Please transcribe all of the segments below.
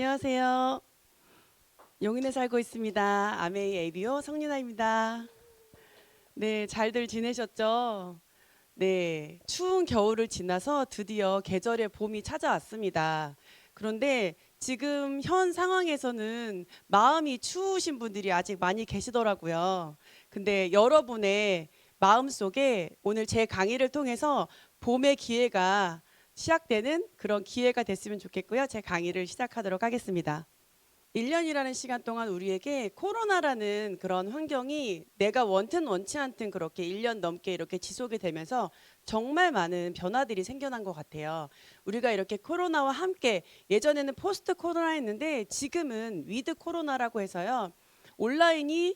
안녕하세요. 용인에 살고 있습니다. 아메이 에비오 성윤아입니다. 네, 잘들 지내셨죠? 네, 추운 겨울을 지나서 드디어 계절의 봄이 찾아왔습니다. 그런데 지금 현 상황에서는 마음이 추우신 분들이 아직 많이 계시더라고요. 근데 여러분의 마음속에 오늘 제 강의를 통해서 봄의 기회가 시작되는 그런 기회가 됐으면 좋겠고요. 제 강의를 시작하도록 하겠습니다. 1년이라는 시간 동안 우리에게 코로나라는 그런 환경이 내가 원튼 원치 않든 그렇게 1년 넘게 이렇게 지속이 되면서 정말 많은 변화들이 생겨난 것 같아요. 우리가 이렇게 코로나와 함께 예전에는 포스트 코로나였는데 지금은 위드 코로나라고 해서요. 온라인이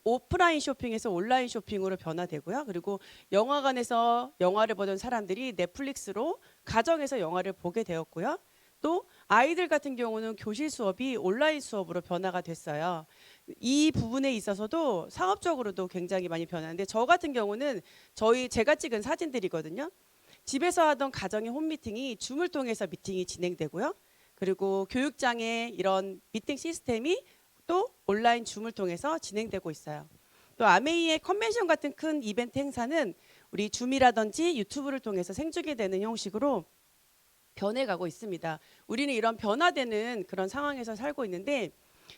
오프라인 쇼핑에서 온라인 쇼핑으로 변화되고요. 그리고 영화관에서 영화를 보던 사람들이 넷플릭스로 가정에서 영화를 보게 되었고요. 또 아이들 같은 경우는 교실 수업이 온라인 수업으로 변화가 됐어요. 이 부분에 있어서도 상업적으로도 굉장히 많이 변하는데 저 같은 경우는 제가 찍은 사진들이거든요. 집에서 하던 가정의 홈미팅이 줌을 통해서 미팅이 진행되고요. 그리고 교육장의 이런 미팅 시스템이 또 온라인 줌을 통해서 진행되고 있어요. 또 아메이의 컨벤션 같은 큰 이벤트 행사는 우리 줌이라든지 유튜브를 통해서 생중계 되는 형식으로 변해가고 있습니다. 우리는 이런 변화되는 그런 상황에서 살고 있는데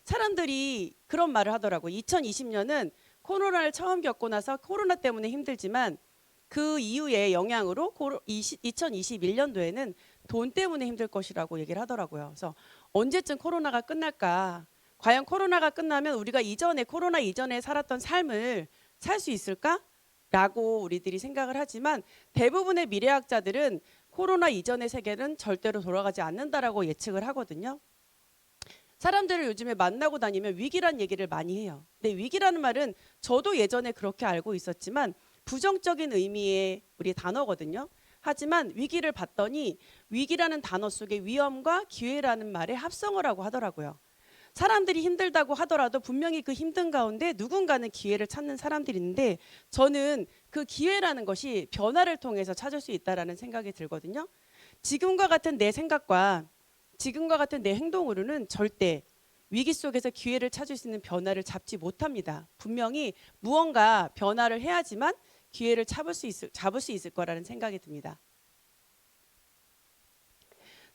사람들이 그런 말을 하더라고요. 2020년은 코로나를 처음 겪고 나서 코로나 때문에 힘들지만 그 이후의 영향으로 2021년도에는 돈 때문에 힘들 것이라고 얘기를 하더라고요. 그래서 언제쯤 코로나가 끝날까? 과연 코로나가 끝나면 우리가 코로나 이전에 살았던 삶을 살 수 있을까? 라고 우리들이 생각을 하지만 대부분의 미래학자들은 코로나 이전의 세계는 절대로 돌아가지 않는다라고 예측을 하거든요. 사람들을 요즘에 만나고 다니면 위기란 얘기를 많이 해요. 근데 위기라는 말은 저도 예전에 그렇게 알고 있었지만 부정적인 의미의 우리 단어거든요. 하지만 위기를 봤더니 위기라는 단어 속에 위험과 기회라는 말의 합성어라고 하더라고요. 사람들이 힘들다고 하더라도 분명히 그 힘든 가운데 누군가는 기회를 찾는 사람들이 있는데 저는 그 기회라는 것이 변화를 통해서 찾을 수 있다라는 생각이 들거든요. 지금과 같은 내 생각과 지금과 같은 내 행동으로는 절대 위기 속에서 기회를 찾을 수 있는 변화를 잡지 못합니다. 분명히 무언가 변화를 해야지만 기회를 잡을 수 있을 거라는 생각이 듭니다.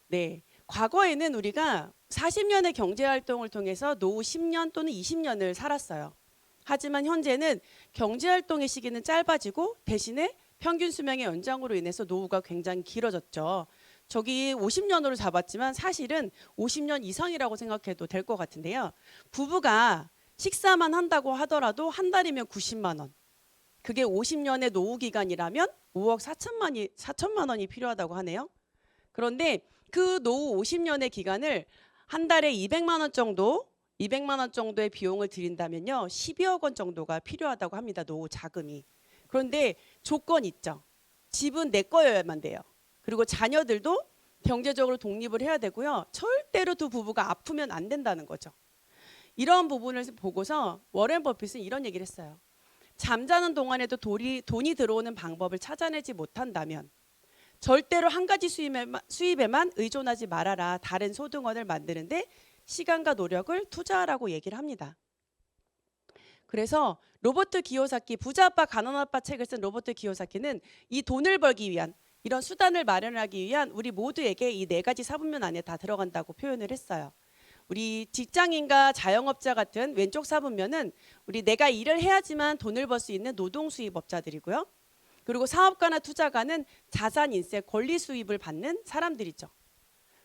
네, 과거에는 우리가 40년의 경제활동을 통해서 노후 10년 또는 20년을 살았어요. 하지만 현재는 경제활동의 시기는 짧아지고 대신에 평균 수명의 연장으로 인해서 노후가 굉장히 길어졌죠. 저기 50년으로 잡았지만 사실은 50년 이상이라고 생각해도 될 것 같은데요. 부부가 식사만 한다고 하더라도 한 달이면 90만 원. 그게 50년의 노후 기간이라면 5억 4천만 원이 필요하다고 하네요. 그런데 그 노후 50년의 기간을 한 달에 200만 원 정도의 비용을 들인다면요. 12억 원 정도가 필요하다고 합니다. 노후 자금이. 그런데 조건 있죠. 집은 내 거여야만 돼요. 그리고 자녀들도 경제적으로 독립을 해야 되고요. 절대로 두 부부가 아프면 안 된다는 거죠. 이런 부분을 보고서 워렌 버핏은 이런 얘기를 했어요. 잠자는 동안에도 돈이 들어오는 방법을 찾아내지 못한다면 절대로 한 가지 수입에만 의존하지 말아라. 다른 소득원을 만드는데 시간과 노력을 투자하라고 얘기를 합니다. 그래서 로버트 기요사키, 부자 아빠 가난 아빠 책을 쓴 로버트 기요사키는 이 돈을 벌기 위한 이런 수단을 마련하기 위한 우리 모두에게 이 4가지 사분면 안에 다 들어간다고 표현을 했어요. 우리 직장인과 자영업자 같은 왼쪽 사분면은 우리 내가 일을 해야지만 돈을 벌 수 있는 노동 수입업자들이고요. 그리고 사업가나 투자가는 자산 인세 권리 수입을 받는 사람들이죠.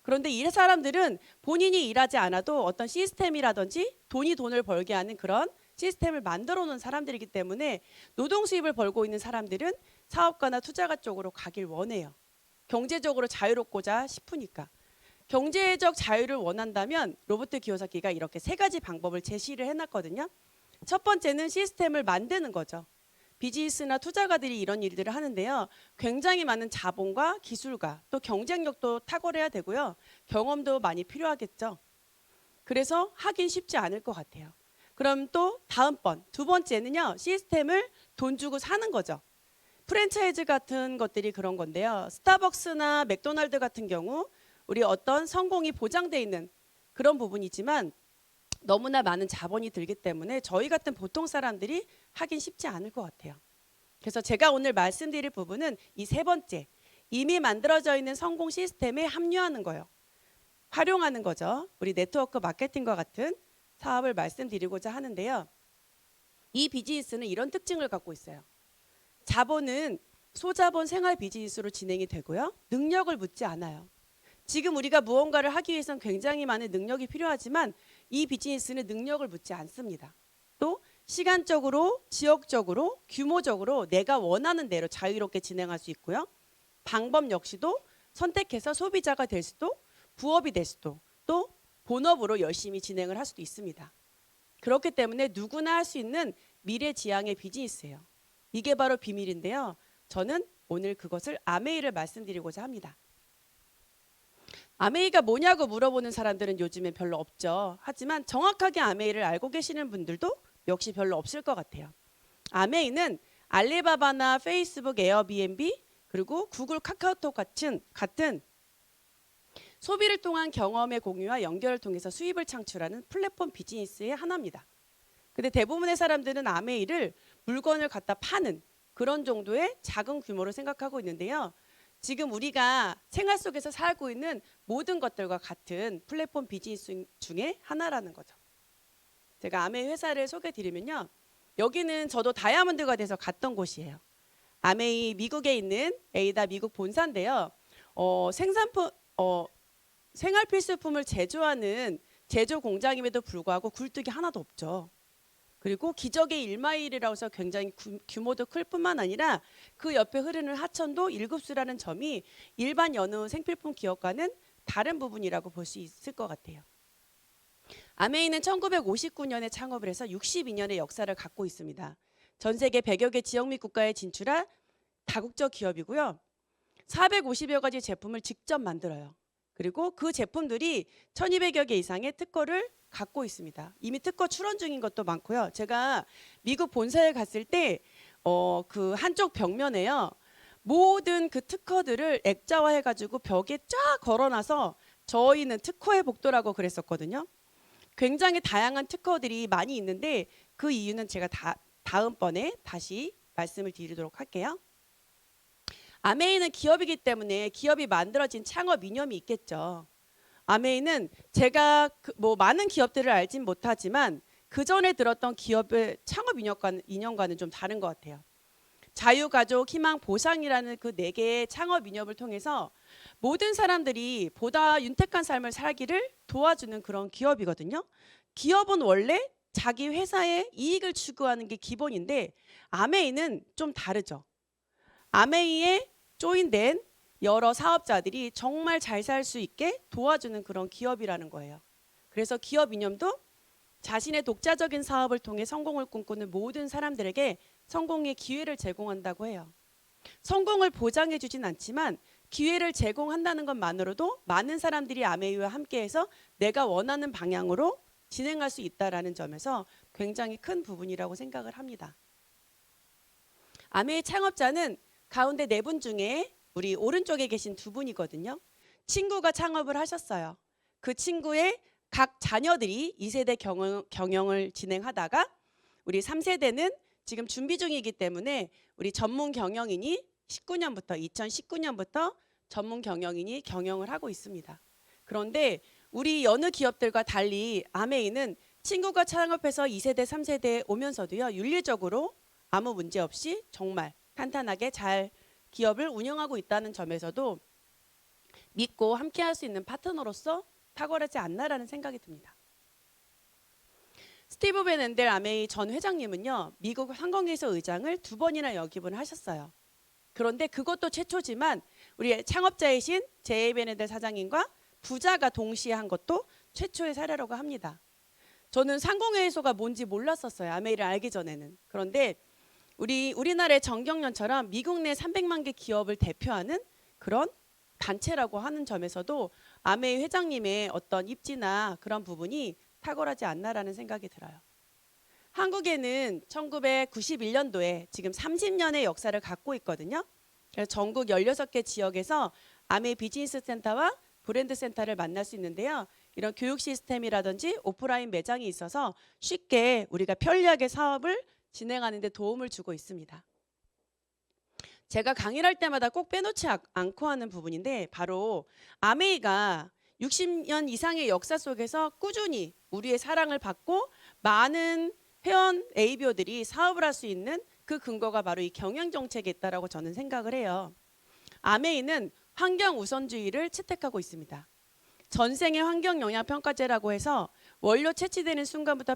그런데 이 사람들은 본인이 일하지 않아도 어떤 시스템이라든지 돈을 벌게 하는 그런 시스템을 만들어 놓은 사람들이기 때문에 노동 수입을 벌고 있는 사람들은 사업가나 투자가 쪽으로 가길 원해요. 경제적으로 자유롭고자 싶으니까. 경제적 자유를 원한다면 로버트 기요사키가 이렇게 3가지 방법을 제시를 해놨거든요. 첫 번째는 시스템을 만드는 거죠. 비즈니스나 투자가들이 이런 일들을 하는데요. 굉장히 많은 자본과 기술과 또 경쟁력도 탁월해야 되고요. 경험도 많이 필요하겠죠. 그래서 하긴 쉽지 않을 것 같아요. 그럼 또 두 번째는요. 시스템을 돈 주고 사는 거죠. 프랜차이즈 같은 것들이 그런 건데요. 스타벅스나 맥도날드 같은 경우 우리 어떤 성공이 보장돼 있는 그런 부분이지만 너무나 많은 자본이 들기 때문에 저희 같은 보통 사람들이 하긴 쉽지 않을 것 같아요. 그래서 제가 오늘 말씀드릴 부분은 이 세 번째, 이미 만들어져 있는 성공 시스템에 합류하는 거예요. 활용하는 거죠. 우리 네트워크 마케팅과 같은 사업을 말씀드리고자 하는데요. 이 비즈니스는 이런 특징을 갖고 있어요. 자본은 소자본 생활 비즈니스로 진행이 되고요. 능력을 묻지 않아요. 지금 우리가 무언가를 하기 위해서는 굉장히 많은 능력이 필요하지만 이 비즈니스는 능력을 묻지 않습니다. 또 시간적으로, 지역적으로, 규모적으로 내가 원하는 대로 자유롭게 진행할 수 있고요. 방법 역시도 선택해서 소비자가 될 수도, 부업이 될 수도, 또 본업으로 열심히 진행을 할 수도 있습니다. 그렇기 때문에 누구나 할 수 있는 미래지향의 비즈니스예요. 이게 바로 비밀인데요. 저는 오늘 그것을 아메이를 말씀드리고자 합니다. 아메이가 뭐냐고 물어보는 사람들은 요즘엔 별로 없죠. 하지만 정확하게 아메이를 알고 계시는 분들도 역시 별로 없을 것 같아요. 아메이는 알리바바나 페이스북, 에어비앤비 그리고 구글, 카카오톡 같은 소비를 통한 경험의 공유와 연결을 통해서 수입을 창출하는 플랫폼 비즈니스의 하나입니다. 근데 대부분의 사람들은 아메이를 물건을 갖다 파는 그런 정도의 작은 규모로 생각하고 있는데요. 지금 우리가 생활 속에서 살고 있는 모든 것들과 같은 플랫폼 비즈니스 중에 하나라는 거죠. 제가 아메이 회사를 소개드리면요. 여기는 저도 다이아몬드가 돼서 갔던 곳이에요. 아메이 미국에 있는 에이다 미국 본사인데요. 생활 필수품을 제조하는 제조 공장임에도 불구하고 굴뚝이 하나도 없죠. 그리고 기적의 1마일이라고 해서 굉장히 규모도 클 뿐만 아니라 그 옆에 흐르는 하천도 일급수라는 점이 일반 여느 생필품 기업과는 다른 부분이라고 볼 수 있을 것 같아요. 아메이는 1959년에 창업을 해서 62년의 역사를 갖고 있습니다. 전 세계 100여 개 지역 및 국가에 진출한 다국적 기업이고요. 450여 가지 제품을 직접 만들어요. 그리고 그 제품들이 1200여 개 이상의 특허를 갖고 있습니다. 이미 특허 출원 중인 것도 많고요. 제가 미국 본사에 갔을 때 그 한쪽 벽면에요. 모든 그 특허들을 액자화해가지고 벽에 쫙 걸어놔서 저희는 특허의 복도라고 그랬었거든요. 굉장히 다양한 특허들이 많이 있는데 그 이유는 제가 다음번에 다시 말씀을 드리도록 할게요. 아메이는 기업이기 때문에 기업이 만들어진 창업 이념이 있겠죠. 아메이는 제가 많은 기업들을 알진 못하지만 그 전에 들었던 기업의 창업 이념과는 좀 다른 것 같아요. 자유가족, 희망, 보상이라는 그 4개의 창업 이념을 통해서 모든 사람들이 보다 윤택한 삶을 살기를 도와주는 그런 기업이거든요. 기업은 원래 자기 회사의 이익을 추구하는 게 기본인데 아메이는 좀 다르죠. 아메이에 조인된 여러 사업자들이 정말 잘 살 수 있게 도와주는 그런 기업이라는 거예요. 그래서 기업 이념도 자신의 독자적인 사업을 통해 성공을 꿈꾸는 모든 사람들에게 성공의 기회를 제공한다고 해요. 성공을 보장해 주진 않지만 기회를 제공한다는 것만으로도 많은 사람들이 아메이와 함께해서 내가 원하는 방향으로 진행할 수 있다는 점에서 굉장히 큰 부분이라고 생각을 합니다. 아메이 창업자는 가운데 4분 중에 우리 오른쪽에 계신 2분이거든요. 친구가 창업을 하셨어요. 그 친구의 각 자녀들이 2세대 경영을 진행하다가 우리 3세대는 지금 준비 중이기 때문에 우리 전문 경영인이 2019년부터 전문 경영인이 경영을 하고 있습니다. 그런데 우리 여느 기업들과 달리 아메이는 친구가 창업해서 2세대, 3세대에 오면서도요. 윤리적으로 아무 문제 없이 정말 탄탄하게 잘 기업을 운영하고 있다는 점에서도 믿고 함께할 수 있는 파트너로서 탁월하지 않나라는 생각이 듭니다. 스티브 벤 앤델 아메이 전 회장님은요. 미국 상공회의소 의장을 2번이나 역임을 하셨어요. 그런데 그것도 최초지만 우리 창업자이신 제이 벤 앤델 사장님과 부자가 동시에 한 것도 최초의 사례라고 합니다. 저는 상공회의소가 뭔지 몰랐었어요. 아메이를 알기 전에는. 그런데 우리나라의 정경련처럼 미국 내 300만 개 기업을 대표하는 그런 단체라고 하는 점에서도 아메이 회장님의 어떤 입지나 그런 부분이 탁월하지 않나라는 생각이 들어요. 한국에는 1991년도에 지금 30년의 역사를 갖고 있거든요. 그래서 전국 16개 지역에서 아메이 비즈니스 센터와 브랜드 센터를 만날 수 있는데요. 이런 교육 시스템이라든지 오프라인 매장이 있어서 쉽게 우리가 편리하게 사업을 진행하는 데 도움을 주고 있습니다. 제가 강의를 할 때마다 꼭 빼놓지 않고 하는 부분인데 바로 아메이가 60년 이상의 역사 속에서 꾸준히 우리의 사랑을 받고 많은 회원 ABO들이 사업을 할 수 있는 그 근거가 바로 이 경영정책에 있다고 저는 생각을 해요. 아메이는 환경 우선주의를 채택하고 있습니다. 전생의 환경영향평가제라고 해서 원료 채취되는 순간부터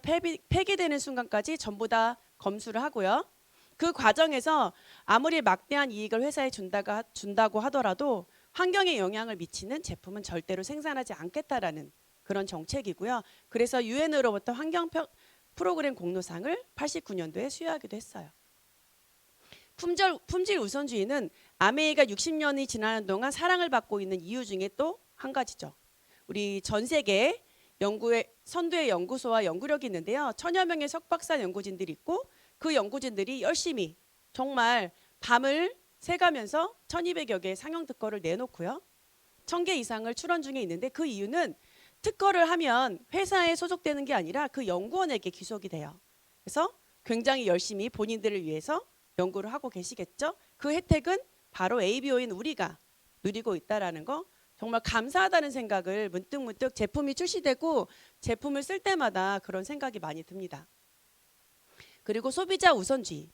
폐기되는 순간까지 전부 다 검수를 하고요. 그 과정에서 아무리 막대한 이익을 회사에 준다고 하더라도 환경에 영향을 미치는 제품은 절대로 생산하지 않겠다라는 그런 정책이고요. 그래서 유엔으로부터 환경 프로그램 공로상을 89년도에 수여하기도 했어요. 품질 우선주의는 아메이가 60년이 지나는 동안 사랑을 받고 있는 이유 중에 또 한 가지죠. 우리 전 세계 선두의 연구소와 연구력이 있는데요. 1000여 명의 석박사 연구진들이 있고 그 연구진들이 열심히 정말 밤을 새가면서 1200여 개의 상용 특허를 내놓고요. 1000개 이상을 출원 중에 있는데 그 이유는 특허를 하면 회사에 소속되는 게 아니라 그 연구원에게 귀속이 돼요. 그래서 굉장히 열심히 본인들을 위해서 연구를 하고 계시겠죠. 그 혜택은 바로 ABO인 우리가 누리고 있다는 거 정말 감사하다는 생각을 문득문득 제품이 출시되고 제품을 쓸 때마다 그런 생각이 많이 듭니다. 그리고 소비자 우선주의.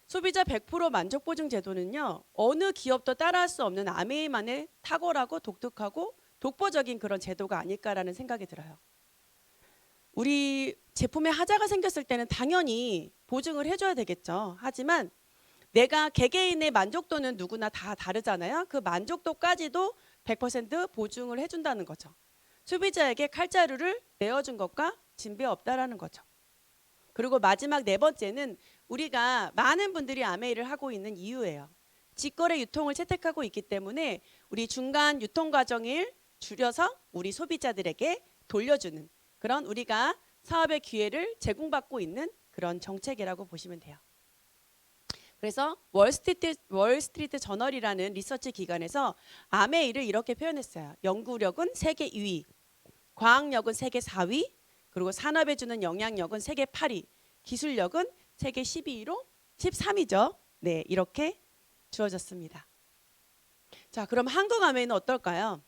소비자 100% 만족 보증 제도는요. 어느 기업도 따라할 수 없는 아메이만의 탁월하고 독특하고 독보적인 그런 제도가 아닐까라는 생각이 들어요. 우리 제품에 하자가 생겼을 때는 당연히 보증을 해줘야 되겠죠. 하지만 내가 개개인의 만족도는 누구나 다 다르잖아요. 그 만족도까지도 100% 보증을 해준다는 거죠. 소비자에게 칼자루를 내어준 것과 진배 없다라는 거죠. 그리고 마지막 네 번째는 우리가 많은 분들이 아메이를 하고 있는 이유예요. 직거래 유통을 채택하고 있기 때문에 우리 중간 유통 과정을 줄여서 우리 소비자들에게 돌려주는 그런 우리가 사업의 기회를 제공받고 있는 그런 정책이라고 보시면 돼요. 그래서 월스트리트 저널이라는 리서치 기관에서 아메이를 이렇게 표현했어요. 연구력은 세계 2위, 과학력은 세계 4위, 그리고 산업에 주는 영향력은 세계 8위, 기술력은 세계 12위로 13위죠. 네, 이렇게 주어졌습니다. 자, 그럼 한국 아메이는 어떨까요?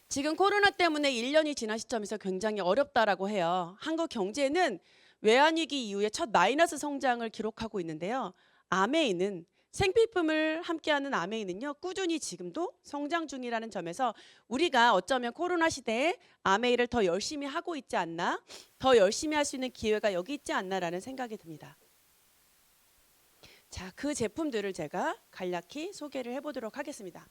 지금 코로나 때문에 1년이 지난 시점에서 굉장히 어렵다라고 해요. 한국 경제는 외환위기 이후에 첫 마이너스 성장을 기록하고 있는데요. 아메이는 생필품을 함께하는 아메이는요. 꾸준히 지금도 성장 중이라는 점에서 우리가 어쩌면 코로나 시대에 아메이를 더 열심히 하고 있지 않나, 더 열심히 할 수 있는 기회가 여기 있지 않나라는 생각이 듭니다. 자, 그 제품들을 제가 간략히 소개를 해보도록 하겠습니다.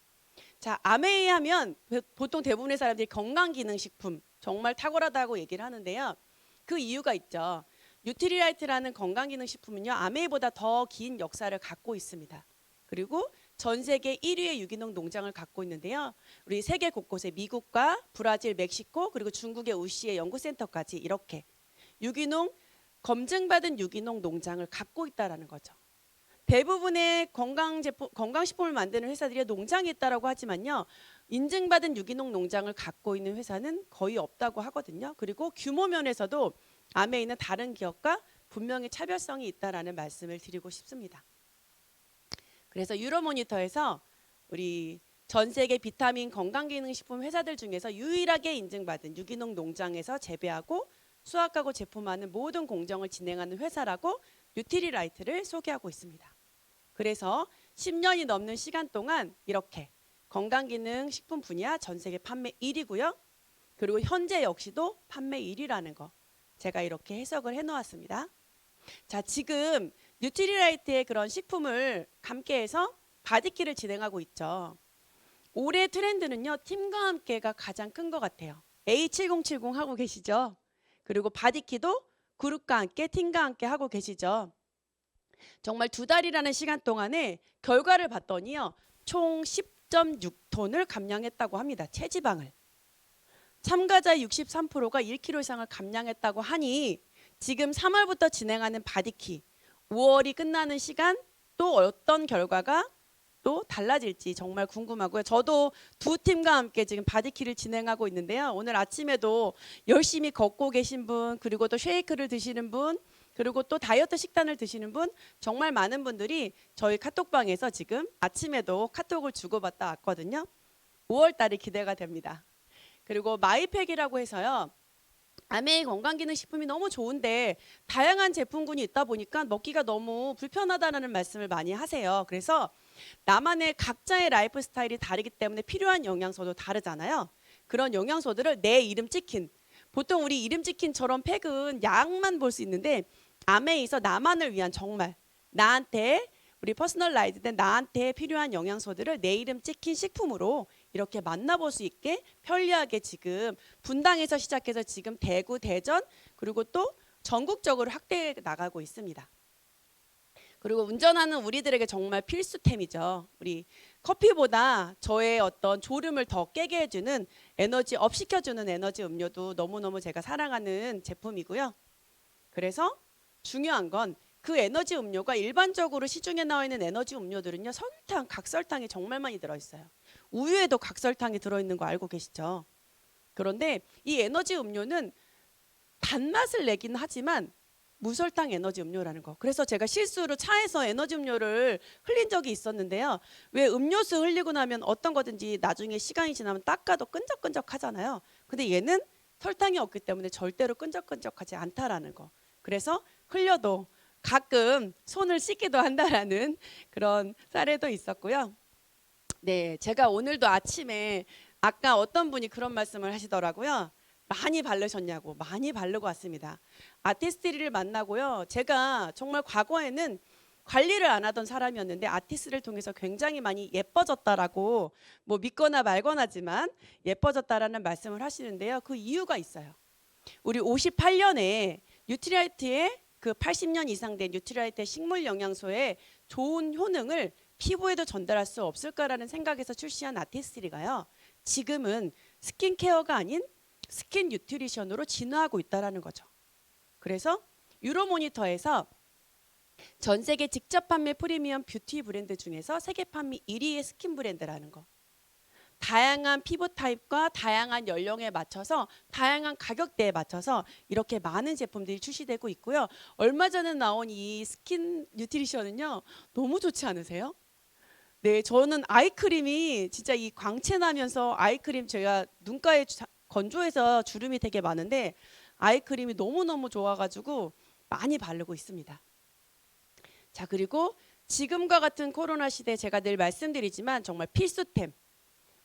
자, 아메이 하면 보통 대부분의 사람들이 건강기능식품 정말 탁월하다고 얘기를 하는데요. 그 이유가 있죠. 뉴트리라이트라는 건강기능식품은요. 아메이보다 더 긴 역사를 갖고 있습니다. 그리고 전 세계 1위의 유기농 농장을 갖고 있는데요. 우리 세계 곳곳에 미국과 브라질, 멕시코 그리고 중국의 우시의 연구센터까지 이렇게 검증받은 유기농 농장을 갖고 있다는 거죠. 대부분의 건강식품을 만드는 회사들이 농장이 있다고 하지만요. 인증받은 유기농 농장을 갖고 있는 회사는 거의 없다고 하거든요. 그리고 규모 면에서도 아메이는 다른 기업과 분명히 차별성이 있다라는 말씀을 드리고 싶습니다. 그래서 유로모니터에서 우리 전 세계 비타민 건강기능식품 회사들 중에서 유일하게 인증받은 유기농 농장에서 재배하고 수확하고 제품하는 모든 공정을 진행하는 회사라고 뉴트리라이트를 소개하고 있습니다. 그래서 10년이 넘는 시간 동안 이렇게 건강기능식품 분야 전 세계 판매 1위고요. 그리고 현재 역시도 판매 1위라는 거 제가 이렇게 해석을 해놓았습니다. 자, 지금 뉴트리라이트의 그런 식품을 함께해서 바디키를 진행하고 있죠. 올해 트렌드는요. 팀과 함께가 가장 큰 것 같아요. A7070 하고 계시죠. 그리고 바디키도 그룹과 함께 팀과 함께 하고 계시죠. 정말 2달이라는 시간 동안에 결과를 봤더니요. 총 10.6톤을 감량했다고 합니다. 체지방을. 참가자의 63%가 1kg 이상을 감량했다고 하니 지금 3월부터 진행하는 바디키 5월이 끝나는 시간 또 어떤 결과가 또 달라질지 정말 궁금하고요. 저도 두 팀과 함께 지금 바디키를 진행하고 있는데요. 오늘 아침에도 열심히 걷고 계신 분, 그리고 또 쉐이크를 드시는 분, 그리고 또 다이어트 식단을 드시는 분, 정말 많은 분들이 저희 카톡방에서 지금 아침에도 카톡을 주고받다 왔거든요. 5월 달이 기대가 됩니다. 그리고 마이팩이라고 해서요. 아메이 건강기능식품이 너무 좋은데 다양한 제품군이 있다 보니까 먹기가 너무 불편하다는 말씀을 많이 하세요. 그래서 나만의 각자의 라이프 스타일이 다르기 때문에 필요한 영양소도 다르잖아요. 그런 영양소들을 내 이름 찍힌, 보통 우리 이름 찍힌처럼 팩은 양만 볼 수 있는데 아메이에서 나만을 위한 정말 나한테 우리 퍼스널라이즈된 나한테 필요한 영양소들을 내 이름 찍힌 식품으로 이렇게 만나볼 수 있게 편리하게 지금 분당에서 시작해서 지금 대구, 대전 그리고 또 전국적으로 확대해 나가고 있습니다. 그리고 운전하는 우리들에게 정말 필수템이죠. 우리 커피보다 저의 어떤 졸음을 더 깨게 해주는 에너지 업 시켜주는 에너지 음료도 너무너무 제가 사랑하는 제품이고요. 그래서 중요한 건 그 에너지 음료가 일반적으로 시중에 나와 있는 에너지 음료들은요, 설탕, 각설탕이 정말 많이 들어있어요. 우유에도 각설탕이 들어있는 거 알고 계시죠? 그런데 이 에너지 음료는 단맛을 내긴 하지만 무설탕 에너지 음료라는 거. 그래서 제가 실수로 차에서 에너지 음료를 흘린 적이 있었는데요. 왜 음료수 흘리고 나면 어떤 거든지 나중에 시간이 지나면 닦아도 끈적끈적 하잖아요. 근데 얘는 설탕이 없기 때문에 절대로 끈적끈적하지 않다라는 거. 그래서 흘려도 가끔 손을 씻기도 한다라는 그런 사례도 있었고요. 네, 제가 오늘도 아침에 아까 어떤 분이 그런 말씀을 하시더라고요. 많이 바르셨냐고. 많이 바르고 왔습니다. 아티스트리를 만나고요. 제가 정말 과거에는 관리를 안 하던 사람이었는데 아티스트를 통해서 굉장히 많이 예뻐졌다라고 뭐 믿거나 말거나지만 예뻐졌다라는 말씀을 하시는데요. 그 이유가 있어요. 우리 58년에 뉴트리라이트의 그 80년 이상 된 뉴트리라이트의 식물 영양소의 좋은 효능을 피부에도 전달할 수 없을까라는 생각에서 출시한 아티스트리가요. 지금은 스킨케어가 아닌 스킨 뉴트리션으로 진화하고 있다는 거죠. 그래서 유로모니터에서 전 세계 직접 판매 프리미엄 뷰티 브랜드 중에서 세계 판매 1위의 스킨 브랜드라는 거. 다양한 피부 타입과 다양한 연령에 맞춰서 다양한 가격대에 맞춰서 이렇게 많은 제품들이 출시되고 있고요. 얼마 전에 나온 이 스킨 뉴트리션은요. 너무 좋지 않으세요? 네, 저는 아이크림이 진짜 이 광채 나면서 아이크림 제가 눈가에 건조해서 주름이 되게 많은데 아이크림이 너무너무 좋아가지고 많이 바르고 있습니다. 자, 그리고 지금과 같은 코로나 시대에 제가 늘 말씀드리지만 정말 필수템,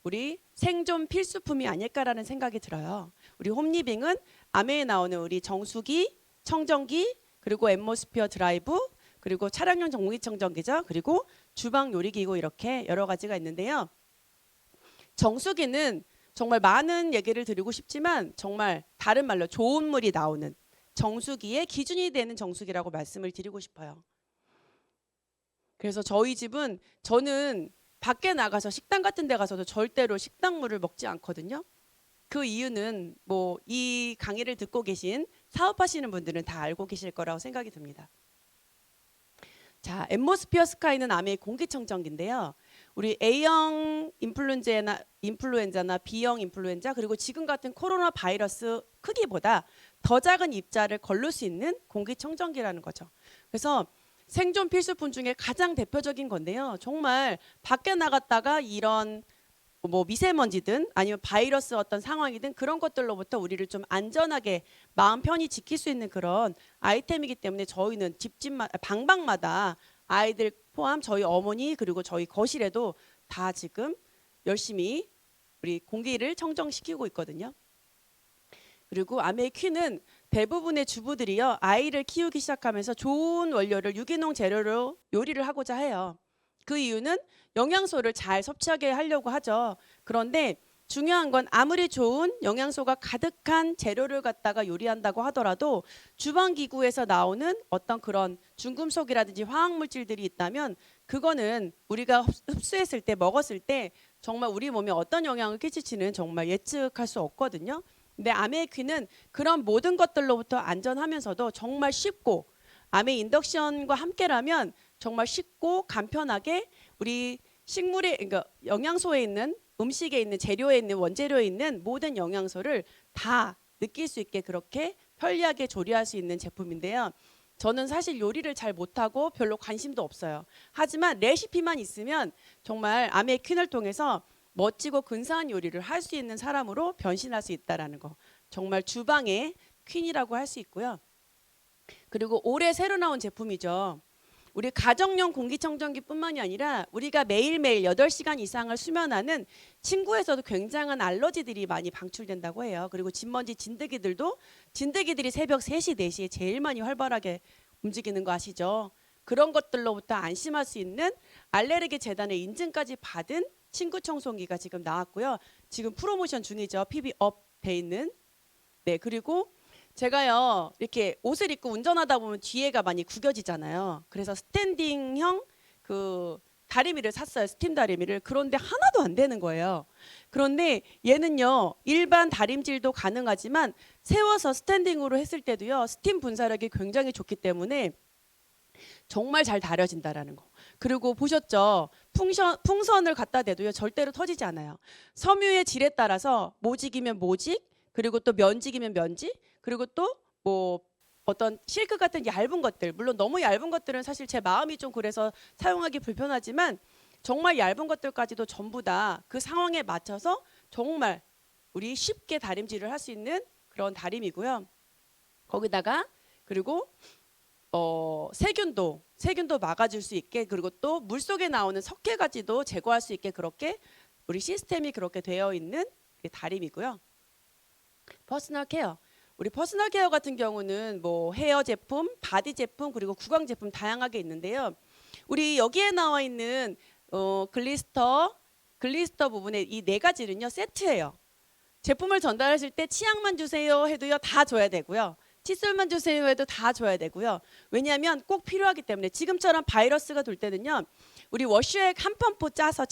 우리 생존 필수품이 아닐까라는 생각이 들어요. 우리 홈리빙은 아메에 나오는 우리 정수기, 청정기, 그리고 앰모스피어 드라이브, 그리고 차량용 전기청정기죠. 그리고 주방 요리기구 이렇게 여러 가지가 있는데요. 정수기는 정말 많은 얘기를 드리고 싶지만 정말 다른 말로 좋은 물이 나오는 정수기의 기준이 되는 정수기라고 말씀을 드리고 싶어요. 그래서 저희 집은 저는 밖에 나가서 식당 같은 데 가서도 절대로 식당물을 먹지 않거든요. 그 이유는 뭐 이 강의를 듣고 계신 사업하시는 분들은 다 알고 계실 거라고 생각이 듭니다. 자, 앰모스피어 스카이는 아메의 공기청정기인데요. 우리 A형 인플루엔자나 B형 인플루엔자 그리고 지금 같은 코로나 바이러스 크기보다 더 작은 입자를 걸를 수 있는 공기청정기라는 거죠. 그래서 생존 필수품 중에 가장 대표적인 건데요. 정말 밖에 나갔다가 이런 뭐 미세먼지든 아니면 바이러스 어떤 상황이든 그런 것들로부터 우리를 좀 안전하게 마음 편히 지킬 수 있는 그런 아이템이기 때문에 저희는 집집마다 방방마다 아이들 포함 저희 어머니 그리고 저희 거실에도 다 지금 열심히 우리 공기를 청정시키고 있거든요. 그리고 아메이 퀸은 대부분의 주부들이요 아이를 키우기 시작하면서 좋은 원료를 유기농 재료로 요리를 하고자 해요. 그 이유는 영양소를 잘 섭취하게 하려고 하죠. 그런데 중요한 건 아무리 좋은 영양소가 가득한 재료를 갖다가 요리한다고 하더라도 주방기구에서 나오는 어떤 그런 중금속이라든지 화학물질들이 있다면 그거는 우리가 흡수했을 때 먹었을 때 정말 우리 몸에 어떤 영향을 끼칠지는 정말 예측할 수 없거든요. 근데 아메이 퀸은 그런 모든 것들로부터 안전하면서도 정말 쉽고 아메이 인덕션과 함께라면 정말 쉽고 간편하게 우리 식물에 그러니까 영양소에 있는 음식에 있는 재료에 있는 원재료에 있는 모든 영양소를 다 느낄 수 있게 그렇게 편리하게 조리할 수 있는 제품인데요. 저는 사실 요리를 잘 못하고 별로 관심도 없어요. 하지만 레시피만 있으면 정말 아메이 퀸을 통해서 멋지고 근사한 요리를 할 수 있는 사람으로 변신할 수 있다라는 거. 정말 주방의 퀸이라고 할 수 있고요. 그리고 올해 새로 나온 제품이죠. 우리 가정용 공기청정기뿐만이 아니라 우리가 매일매일 8시간 이상을 수면하는 침구에서도 굉장한 알러지들이 많이 방출된다고 해요. 그리고 진먼지 진드기들도 진드기들이 새벽 3시, 4시에 제일 많이 활발하게 움직이는 거 아시죠? 그런 것들로부터 안심할 수 있는 알레르기 재단의 인증까지 받은 침구 청소기가 지금 나왔고요. 지금 프로모션 중이죠. PB업 돼 있는. 네, 그리고 제가요 이렇게 옷을 입고 운전하다 보면 뒤에가 많이 구겨지잖아요. 그래서 스탠딩형 그 다리미를 샀어요. 스팀 다리미를. 그런데 하나도 안 되는 거예요. 그런데 얘는요 일반 다림질도 가능하지만 세워서 스탠딩으로 했을 때도요 스팀 분사력이 굉장히 좋기 때문에 정말 잘 다려진다라는 거. 그리고 보셨죠? 풍선을 갖다 대도요 절대로 터지지 않아요. 섬유의 질에 따라서 모직이면 모직, 그리고 또 면직이면 면직, 그리고 또 뭐 어떤 실크 같은 얇은 것들, 물론 너무 얇은 것들은 사실 제 마음이 좀 그래서 사용하기 불편하지만 정말 얇은 것들까지도 전부 다 그 상황에 맞춰서 정말 우리 쉽게 다림질을 할 수 있는 그런 다림이고요. 거기다가 그리고 세균도 막아줄 수 있게, 그리고 또 물속에 나오는 석회까지도 제거할 수 있게 그렇게 우리 시스템이 그렇게 되어 있는 다림이고요. 퍼스널 케어. 우리 퍼스널 케어 같은 경우는 뭐 헤어 제품, 바디 제품, 그리고 구강 제품 다양하게 있는데요. 우리 여기에 나와 있는 글리스터 부분에 이 4가지는요 세트예요. 제품을 전달하실 때 치약만 주세요 해도요 다 줘야 되고요. 칫솔만 주세요 해도 다 줘야 되고요. 왜냐하면 꼭 필요하기 때문에. 지금처럼 바이러스가 돌 때는요 우리 워시액 한 펌프 짜서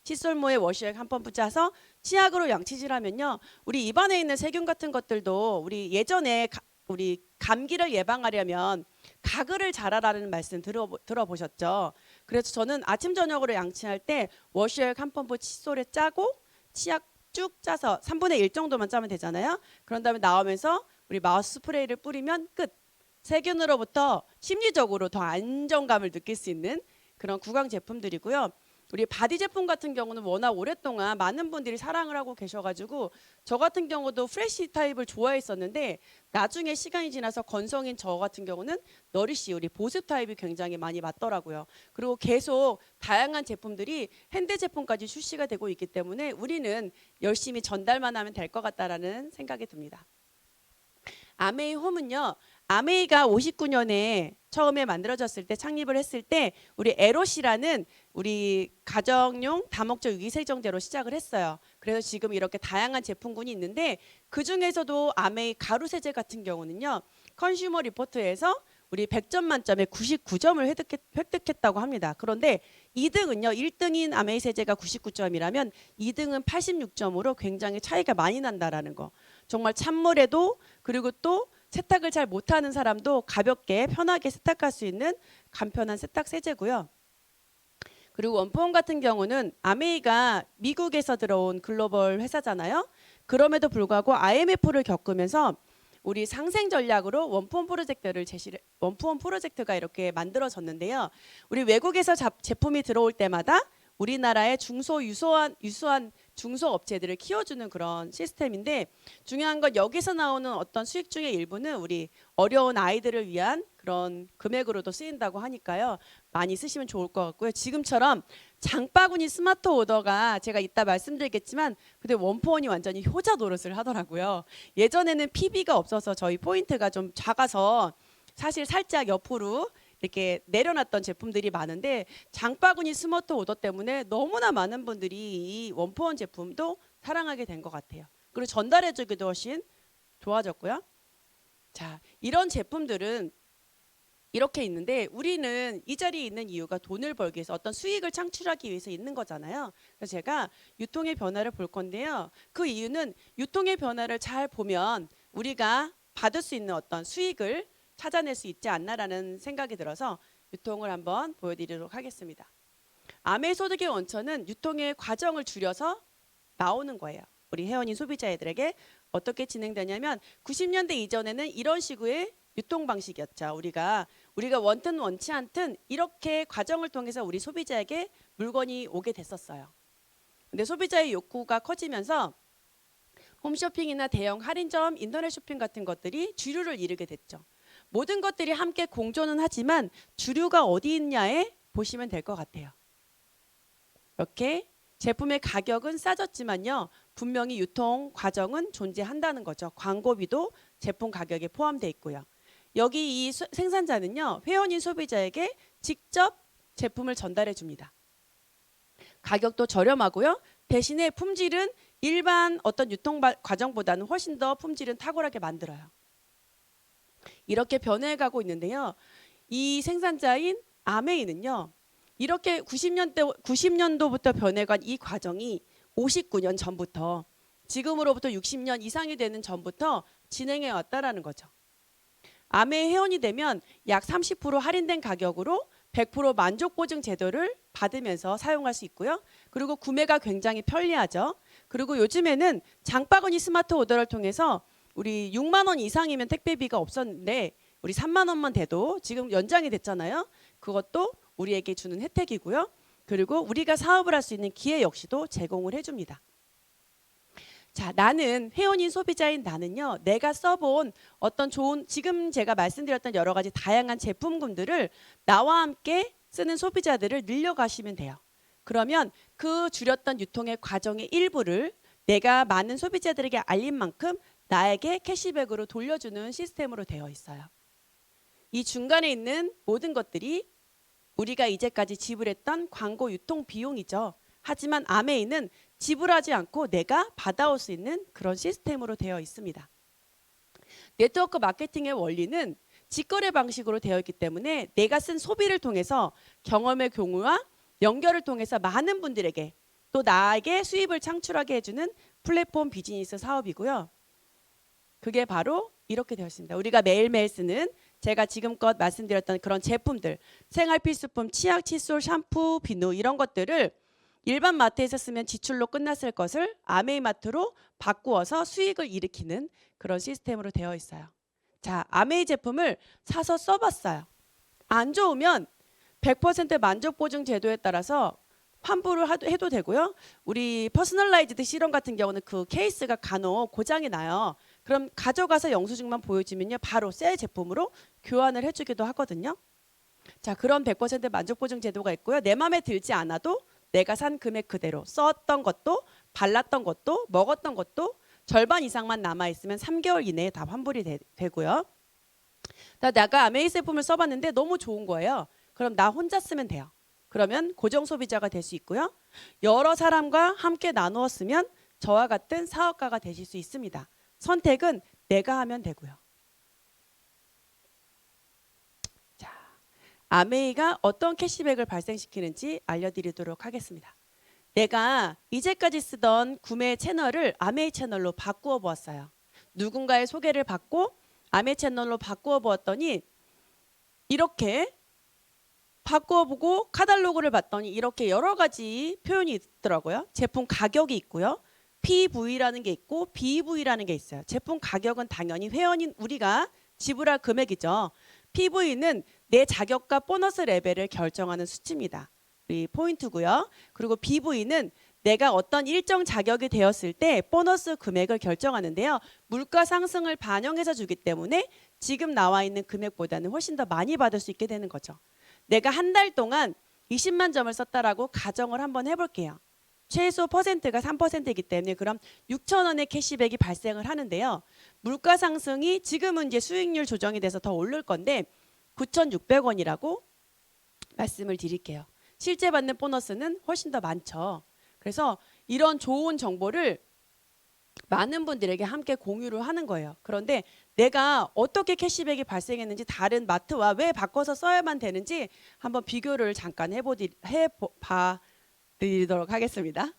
칫솔모에 워시액 한 펌프 짜서 치약으로 양치질하면요 우리 입안에 있는 세균 같은 것들도 우리 예전에 우리 감기를 예방하려면 가글을 잘하라는 말씀 들어보셨죠? 그래서 저는 아침 저녁으로 양치할 때 워시액 한 펌프 칫솔에 짜고 치약 쭉 짜서 3분의 1 정도만 짜면 되잖아요. 그런 다음에 나오면서 우리 마우스 스프레이를 뿌리면 끝. 세균으로부터 심리적으로 더 안정감을 느낄 수 있는 그런 구강 제품들이고요. 우리 바디 제품 같은 경우는 워낙 오랫동안 많은 분들이 사랑을 하고 계셔가지고 저 같은 경우도 프레쉬 타입을 좋아했었는데 나중에 시간이 지나서 건성인 저 같은 경우는 너리쉬 우리 보습 타입이 굉장히 많이 맞더라고요. 그리고 계속 다양한 제품들이 핸드 제품까지 출시가 되고 있기 때문에 우리는 열심히 전달만 하면 될 것 같다라는 생각이 듭니다. 아메이 홈은요. 아메이가 59년에 처음에 만들어졌을 때 창립을 했을 때 우리 에롯이라는 우리 가정용 다목적 유기세정제로 시작을 했어요. 그래서 지금 이렇게 다양한 제품군이 있는데 그 중에서도 아메이 가루세제 같은 경우는요. 컨슈머 리포트에서 우리 100점 만점에 99점을 획득했다고 합니다. 그런데 2등은요. 1등인 아메이 세제가 99점이라면 2등은 86점으로 굉장히 차이가 많이 난다라는 거. 정말 찬물에도 그리고 또 세탁을 잘 못하는 사람도 가볍게 편하게 세탁할 수 있는 간편한 세탁 세제고요. 그리고 원포홈 같은 경우는 아메이가 미국에서 들어온 글로벌 회사잖아요. 그럼에도 불구하고 IMF를 겪으면서 우리 상생 전략으로 원포홈 프로젝트가 이렇게 만들어졌는데요. 우리 외국에서 제품이 들어올 때마다 우리나라의 유수한 중소업체들을 키워주는 그런 시스템인데 중요한 건 여기서 나오는 어떤 수익 중의 일부는 우리 어려운 아이들을 위한 그런 금액으로도 쓰인다고 하니까요. 많이 쓰시면 좋을 것 같고요. 지금처럼 장바구니 스마트 오더가 제가 이따 말씀드리겠지만 근데 원포원이 완전히 효자 노릇을 하더라고요. 예전에는 PB가 없어서 저희 포인트가 좀 작아서 사실 살짝 옆으로 이렇게 내려놨던 제품들이 많은데 장바구니 스마트 오더 때문에 너무나 많은 분들이 이 원포원 제품도 사랑하게 된 것 같아요. 그리고 전달해주기도 훨씬 좋아졌고요. 자, 이런 제품들은 이렇게 있는데 우리는 이 자리에 있는 이유가 돈을 벌기 위해서 어떤 수익을 창출하기 위해서 있는 거잖아요. 그래서 제가 유통의 변화를 볼 건데요. 그 이유는 유통의 변화를 잘 보면 우리가 받을 수 있는 어떤 수익을 찾아낼 수 있지 않나라는 생각이 들어서 유통을 한번 보여드리도록 하겠습니다. 아메이 소득의 원천은 유통의 과정을 줄여서 나오는 거예요. 우리 회원인 소비자들에게 어떻게 진행되냐면 90년대 이전에는 이런 식의 유통 방식이었죠. 우리가 원든 원치 않든 이렇게 과정을 통해서 우리 소비자에게 물건이 오게 됐었어요. 근데 소비자의 욕구가 커지면서 홈쇼핑이나 대형 할인점, 인터넷 쇼핑 같은 것들이 주류를 이루게 됐죠. 모든 것들이 함께 공존은 하지만 주류가 어디 있냐에 보시면 될 것 같아요. 이렇게 제품의 가격은 싸졌지만요. 분명히 유통 과정은 존재한다는 거죠. 광고비도 제품 가격에 포함되어 있고요. 여기 이 생산자는요. 회원인 소비자에게 직접 제품을 전달해 줍니다. 가격도 저렴하고요. 대신에 품질은 일반 어떤 유통 과정보다는 훨씬 더 품질은 탁월하게 만들어요. 이렇게 변해가고 있는데요. 이 생산자인 아메이는요. 이렇게 90년도부터 변해간 이 과정이 59년 전부터 지금으로부터 60년 이상이 되는 전부터 진행해 왔다라는 거죠. 아메이 회원이 되면 약 30% 할인된 가격으로 100% 만족 보증 제도를 받으면서 사용할 수 있고요. 그리고 구매가 굉장히 편리하죠. 그리고 요즘에는 장바구니 스마트 오더를 통해서 우리 6만 원 이상이면 택배비가 없었는데 우리 3만 원만 돼도 지금 연장이 됐잖아요. 그것도 우리에게 주는 혜택이고요. 그리고 우리가 사업을 할 수 있는 기회 역시도 제공을 해줍니다. 자, 나는 회원인 소비자인 나는요. 내가 써본 어떤 좋은 지금 제가 말씀드렸던 여러 가지 다양한 제품군들을 나와 함께 쓰는 소비자들을 늘려가시면 돼요. 그러면 그 줄였던 유통의 과정의 일부를 내가 많은 소비자들에게 알린 만큼 나에게 캐시백으로 돌려주는 시스템으로 되어 있어요. 이 중간에 있는 모든 것들이 우리가 이제까지 지불했던 광고 유통 비용이죠. 하지만 아메이는 지불하지 않고 내가 받아올 수 있는 그런 시스템으로 되어 있습니다. 네트워크 마케팅의 원리는 직거래 방식으로 되어 있기 때문에 내가 쓴 소비를 통해서 경험의 공유와 연결을 통해서 많은 분들에게 또 나에게 수입을 창출하게 해주는 플랫폼 비즈니스 사업이고요. 그게 바로 이렇게 되어 있습니다. 우리가 매일매일 쓰는 제가 지금껏 말씀드렸던 그런 제품들, 생활 필수품, 치약, 칫솔, 샴푸, 비누 이런 것들을 일반 마트에서 쓰면 지출로 끝났을 것을 아메이 마트로 바꾸어서 수익을 일으키는 그런 시스템으로 되어 있어요. 자, 아메이 제품을 사서 써봤어요. 안 좋으면 100% 만족 보증 제도에 따라서 환불을 해도 되고요. 우리 퍼스널라이즈드 실험 같은 경우는 그 케이스가 간혹 고장이 나요. 그럼 가져가서 영수증만 보여주면요. 바로 새 제품으로 교환을 해주기도 하거든요. 자, 그런 100% 만족 보증 제도가 있고요. 내 마음에 들지 않아도 내가 산 금액 그대로 썼던 것도 발랐던 것도 먹었던 것도 절반 이상만 남아있으면 3개월 이내에 다 환불이 되고요. 내가 아메이 제품을 써봤는데 너무 좋은 거예요. 그럼 나 혼자 쓰면 돼요. 그러면 고정 소비자가 될 수 있고요. 여러 사람과 함께 나누어 쓰면 저와 같은 사업가가 되실 수 있습니다. 선택은 내가 하면 되고요. 자, 아메이가 어떤 캐시백을 발생시키는지 알려드리도록 하겠습니다. 내가 이제까지 쓰던 구매 채널을 아메이 채널로 바꾸어 보았어요. 누군가의 소개를 받고 아메이 채널로 바꾸어 보았더니 이렇게 바꿔보고 카탈로그를 봤더니 이렇게 여러 가지 표현이 있더라고요. 제품 가격이 있고요. PV라는 게 있고 BV라는 게 있어요. 제품 가격은 당연히 회원인 우리가 지불할 금액이죠. PV는 내 자격과 보너스 레벨을 결정하는 수치입니다. 이 포인트고요. 그리고 BV는 내가 어떤 일정 자격이 되었을 때 보너스 금액을 결정하는데요. 물가 상승을 반영해서 주기 때문에 지금 나와 있는 금액보다는 훨씬 더 많이 받을 수 있게 되는 거죠. 내가 한 달 동안 20만 점을 썼다라고 가정을 한번 해볼게요. 최소 퍼센트가 3%이기 때문에 그럼 6천 원의 캐시백이 발생을 하는데요. 물가 상승이 지금은 이제 수익률 조정이 돼서 더 오를 건데 9,600원이라고 말씀을 드릴게요. 실제 받는 보너스는 훨씬 더 많죠. 그래서 이런 좋은 정보를 많은 분들에게 함께 공유를 하는 거예요. 그런데 내가 어떻게 캐시백이 발생했는지 다른 마트와 왜 바꿔서 써야만 되는지 한번 비교를 잠깐 해봐 드리도록 하겠습니다.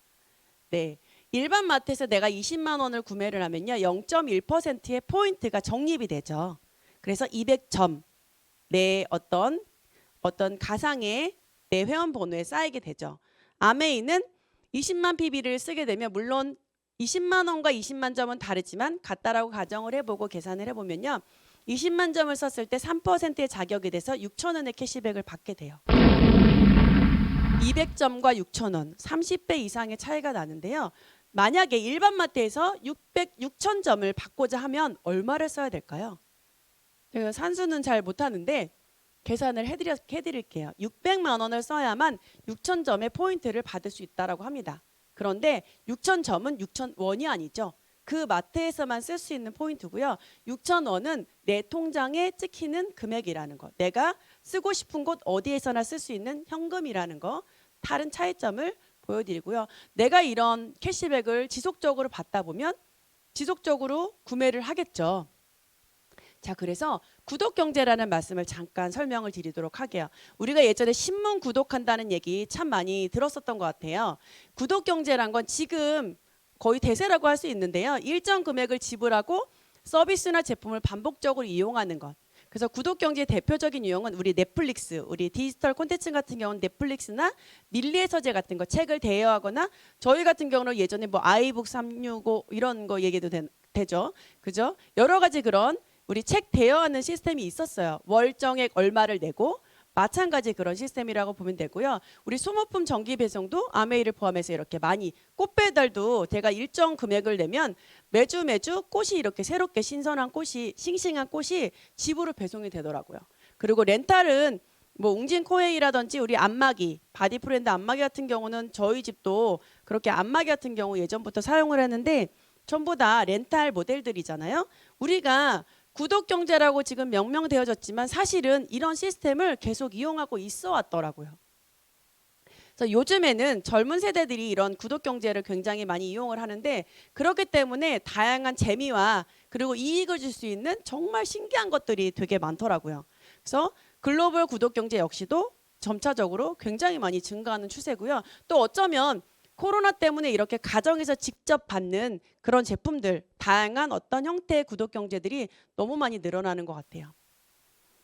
네, 일반 마트에서 내가 20만 원을 구매를 하면요. 0.1%의 포인트가 적립이 되죠. 그래서 200점 내 어떤 가상의 내 회원 번호에 쌓이게 되죠. 아메이는 20만 PB를 쓰게 되면 물론 20만 원과 20만 점은 다르지만 같다라고 가정을 해보고 계산을 해보면요. 20만 점을 썼을 때 3%의 자격이 돼서 6,000원의 캐시백을 받게 돼요. 200점과 6,000원, 30배 이상의 차이가 나는데요. 만약에 일반 마트에서 6,000점을 받고자 하면 얼마를 써야 될까요? 제가 산수는 잘 못하는데 계산을 해드릴게요. 600만 원을 써야만 6,000점의 포인트를 받을 수 있다고 합니다. 그런데 6,000점은 6,000원이 아니죠. 그 마트에서만 쓸 수 있는 포인트고요. 6,000원은 내 통장에 찍히는 금액이라는 거. 내가 쓰고 싶은 곳 어디에서나 쓸 수 있는 현금이라는 거. 다른 차이점을 보여드리고요. 내가 이런 캐시백을 지속적으로 받다 보면 지속적으로 구매를 하겠죠. 자, 그래서 구독경제라는 말씀을 잠깐 설명을 드리도록 할게요. 우리가 예전에 신문 구독한다는 얘기 참 많이 들었었던 것 같아요. 구독경제란 건 지금 거의 대세라고 할 수 있는데요. 일정 금액을 지불하고 서비스나 제품을 반복적으로 이용하는 것. 그래서 구독경제의 대표적인 유형은 우리 넷플릭스, 우리 디지털 콘텐츠 같은 경우는 넷플릭스나 밀리의 서재 같은 거 책을 대여하거나 저희 같은 경우는 예전에 뭐 아이북 365 이런 거 얘기도 되죠. 그죠? 여러 가지 그런 우리 책 대여하는 시스템이 있었어요. 월정액 얼마를 내고 마찬가지 그런 시스템이라고 보면 되고요. 우리 소모품 정기 배송도 아메이를 포함해서 이렇게 많이 꽃 배달도 제가 일정 금액을 내면 매주 꽃이 이렇게 새롭게 신선한 꽃이 싱싱한 꽃이 집으로 배송이 되더라고요. 그리고 렌탈은 뭐 웅진 코웨이라든지 우리 안마기 바디프렌드 안마기 같은 경우는 저희 집도 그렇게 안마기 같은 경우 예전부터 사용을 했는데 전부 다 렌탈 모델들이잖아요. 우리가 구독경제라고 지금 명명되어졌지만 사실은 이런 시스템을 계속 이용하고 있어 왔더라고요. 그래서 요즘에는 젊은 세대들이 이런 구독경제를 굉장히 많이 이용을 하는데 그렇기 때문에 다양한 재미와 그리고 이익을 줄 수 있는 정말 신기한 것들이 되게 많더라고요. 그래서 글로벌 구독경제 역시도 점차적으로 굉장히 많이 증가하는 추세고요. 또 어쩌면 코로나 때문에 이렇게 가정에서 직접 받는 그런 제품들, 다양한 어떤 형태의 구독 경제들이 너무 많이 늘어나는 것 같아요.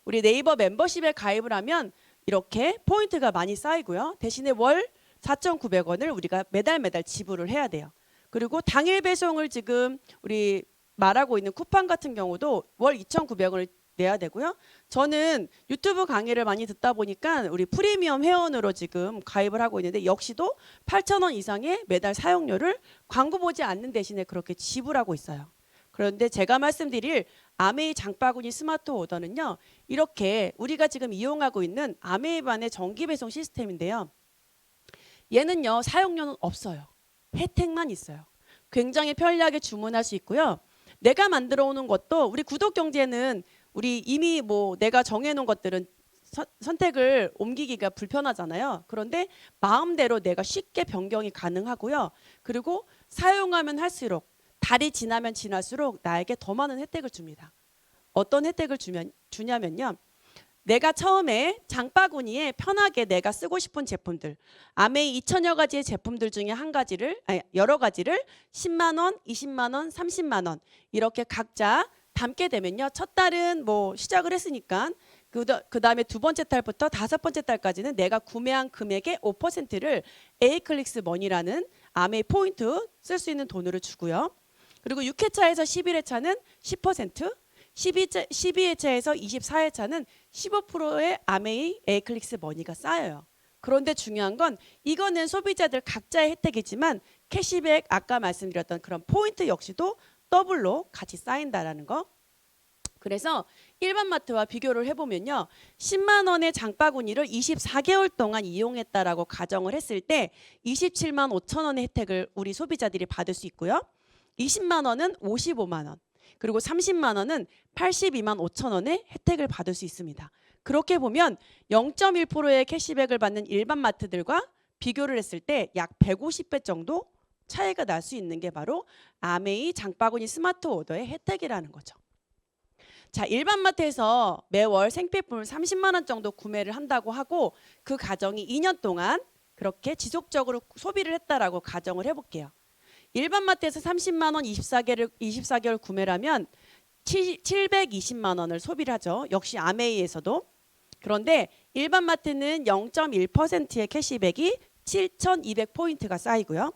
우리 네이버 멤버십에 가입을 하면 이렇게 포인트가 많이 쌓이고요. 대신에 월 4,900원을 우리가 매달 지불을 해야 돼요. 그리고 당일 배송을 지금 우리 말하고 있는 쿠팡 같은 경우도 월 2,900원을 내야 되고요. 저는 유튜브 강의를 많이 듣다 보니까 우리 프리미엄 회원으로 지금 가입을 하고 있는데 역시도 8,000원 이상의 매달 사용료를 광고 보지 않는 대신에 그렇게 지불하고 있어요. 그런데 제가 말씀드릴 아메이 장바구니 스마트 오더는요. 이렇게 우리가 지금 이용하고 있는 아메이반의 정기 배송 시스템인데요. 얘는요. 사용료는 없어요. 혜택만 있어요. 굉장히 편리하게 주문할 수 있고요. 내가 만들어 오는 것도 우리 구독 경제는 우리 이미 뭐 내가 정해놓은 것들은 선택을 옮기기가 불편하잖아요. 그런데 마음대로 내가 쉽게 변경이 가능하고요. 그리고 사용하면 할수록 달이 지나면 지날수록 나에게 더 많은 혜택을 줍니다. 어떤 혜택을 주냐면요. 내가 처음에 장바구니에 편하게 내가 쓰고 싶은 제품들 아메이 2,000여 가지의 제품들 중에 여러 가지를 10만 원, 20만 원, 30만 원 이렇게 각자 담게 되면요. 첫 달은 뭐 시작을 했으니까 그 다음에 두 번째 달부터 다섯 번째 달까지는 내가 구매한 금액의 5%를 에이클릭스 머니라는 아메이 포인트 쓸 수 있는 돈으로 주고요. 그리고 6회차에서 11회차는 10%, 12회차에서 24회차는 15%의 아메이 에이클릭스 머니가 쌓여요. 그런데 중요한 건 이거는 소비자들 각자의 혜택이지만 캐시백 아까 말씀드렸던 그런 포인트 역시도 더블로 같이 쌓인다라는 거. 그래서 일반 마트와 비교를 해보면요. 10만 원의 장바구니를 24개월 동안 이용했다라고 가정을 했을 때 27만 5천 원의 혜택을 우리 소비자들이 받을 수 있고요. 20만 원은 55만 원, 그리고 30만 원은 82만 5천 원의 혜택을 받을 수 있습니다. 그렇게 보면 0.1%의 캐시백을 받는 일반 마트들과 비교를 했을 때 약 150배 정도 차이가 날 수 있는 게 바로 아메이 장바구니 스마트 오더의 혜택이라는 거죠. 자, 일반 마트에서 매월 생필품을 30만 원 정도 구매를 한다고 하고 그 가정이 2년 동안 그렇게 지속적으로 소비를 했다라고 가정을 해볼게요. 일반 마트에서 30만 원 24개월 구매를 하면 720만 원을 소비를 하죠. 역시 아메이에서도. 그런데 일반 마트는 0.1%의 캐시백이 7,200포인트가 쌓이고요.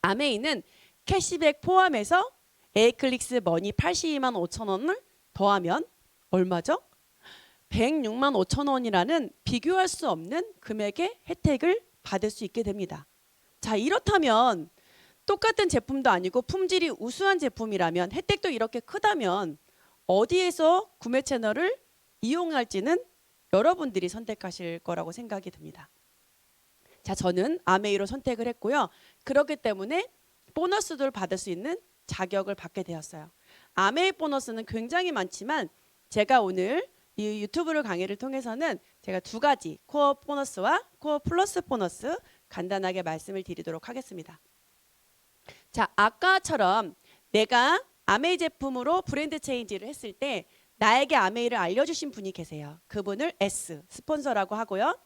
아메이는 캐시백 포함해서 에이클릭스 머니 82만 5천 원을 더하면 얼마죠? 106만 5천 원이라는 비교할 수 없는 금액의 혜택을 받을 수 있게 됩니다. 자, 이렇다면 똑같은 제품도 아니고 품질이 우수한 제품이라면 혜택도 이렇게 크다면 어디에서 구매 채널을 이용할지는 여러분들이 선택하실 거라고 생각이 듭니다. 자, 저는 아메이로 선택을 했고요. 그렇기 때문에 보너스를 받을 수 있는 자격을 받게 되었어요. 아메이 보너스는 굉장히 많지만 제가 오늘 이 유튜브를 강의를 통해서는 제가 두 가지 코어 보너스와 코어 플러스 보너스 간단하게 말씀을 드리도록 하겠습니다. 자, 아까처럼 내가 아메이 제품으로 브랜드 체인지를 했을 때 나에게 아메이를 알려주신 분이 계세요. 그분을 S, 스폰서라고 하고요.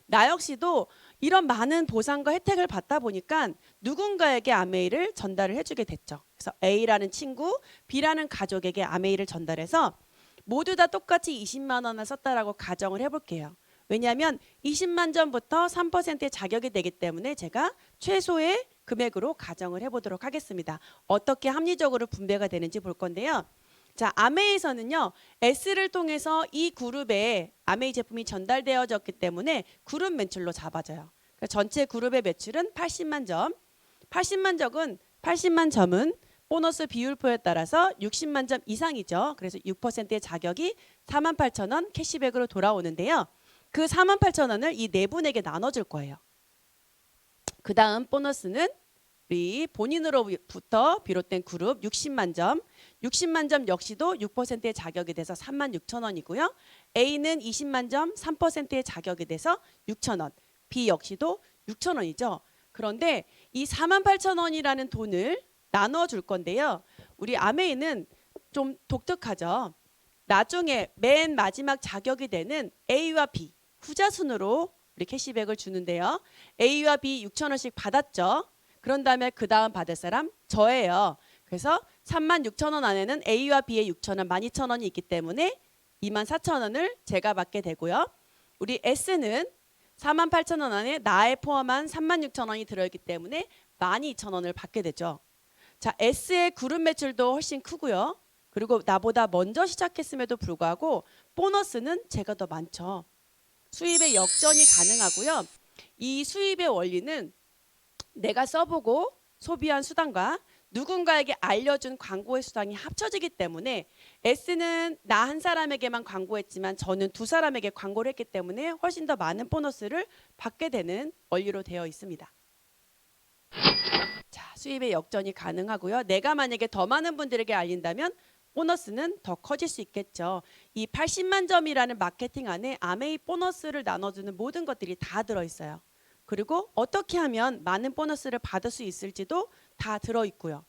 나 역시도 이런 많은 보상과 혜택을 받다 보니까 누군가에게 아메이를 전달을 해주게 됐죠. 그래서 A라는 친구, B라는 가족에게 아메이를 전달해서 모두 다 똑같이 20만 원을 썼다라고 가정을 해볼게요. 왜냐하면 20만 전부터 3%의 자격이 되기 때문에 제가 최소의 금액으로 가정을 해보도록 하겠습니다. 어떻게 합리적으로 분배가 되는지 볼 건데요. 자, 아메이에서는요, S를 통해서 이 그룹에 아메이 제품이 전달되어졌기 때문에 그룹 매출로 잡아져요. 그러니까 전체 그룹의 매출은 80만 점. 80만 점은 보너스 비율표에 따라서 60만 점 이상이죠. 그래서 6%의 자격이 48,000원 캐시백으로 돌아오는데요. 그 48,000원을 이 네 분에게 나눠줄 거예요. 그 다음 보너스는 우리 본인으로부터 비롯된 그룹 60만 점. 60만 점 역시도 6%의 자격이 돼서 36,000원이고요. A는 20만 점 3%의 자격이 돼서 6,000원. B 역시도 6,000원이죠. 그런데 이 48,000원이라는 돈을 나눠줄 건데요. 우리 아메이는 좀 독특하죠. 나중에 맨 마지막 자격이 되는 A와 B 후자순으로 우리 캐시백을 주는데요. A와 B 6,000원씩 받았죠. 그런 다음에 그 다음 받을 사람 저예요. 그래서 36,000원 안에는 A와 B의 6,000원, 12,000원이 있기 때문에 24,000원을 제가 받게 되고요. 우리 S는 48,000원 안에 나에 포함한 36,000원이 들어있기 때문에 12,000원을 받게 되죠. 자, S의 그룹 매출도 훨씬 크고요. 그리고 나보다 먼저 시작했음에도 불구하고 보너스는 제가 더 많죠. 수입의 역전이 가능하고요. 이 수입의 원리는 내가 써보고 소비한 수단과 누군가에게 알려준 광고의 수단이 합쳐지기 때문에 S는 나 한 사람에게만 광고했지만 저는 두 사람에게 광고를 했기 때문에 훨씬 더 많은 보너스를 받게 되는 원리로 되어 있습니다. 자, 수입의 역전이 가능하고요. 내가 만약에 더 많은 분들에게 알린다면 보너스는 더 커질 수 있겠죠. 이 80만 점이라는 마케팅 안에 아메이 보너스를 나눠주는 모든 것들이 다 들어있어요. 그리고 어떻게 하면 많은 보너스를 받을 수 있을지도 다 들어있고요.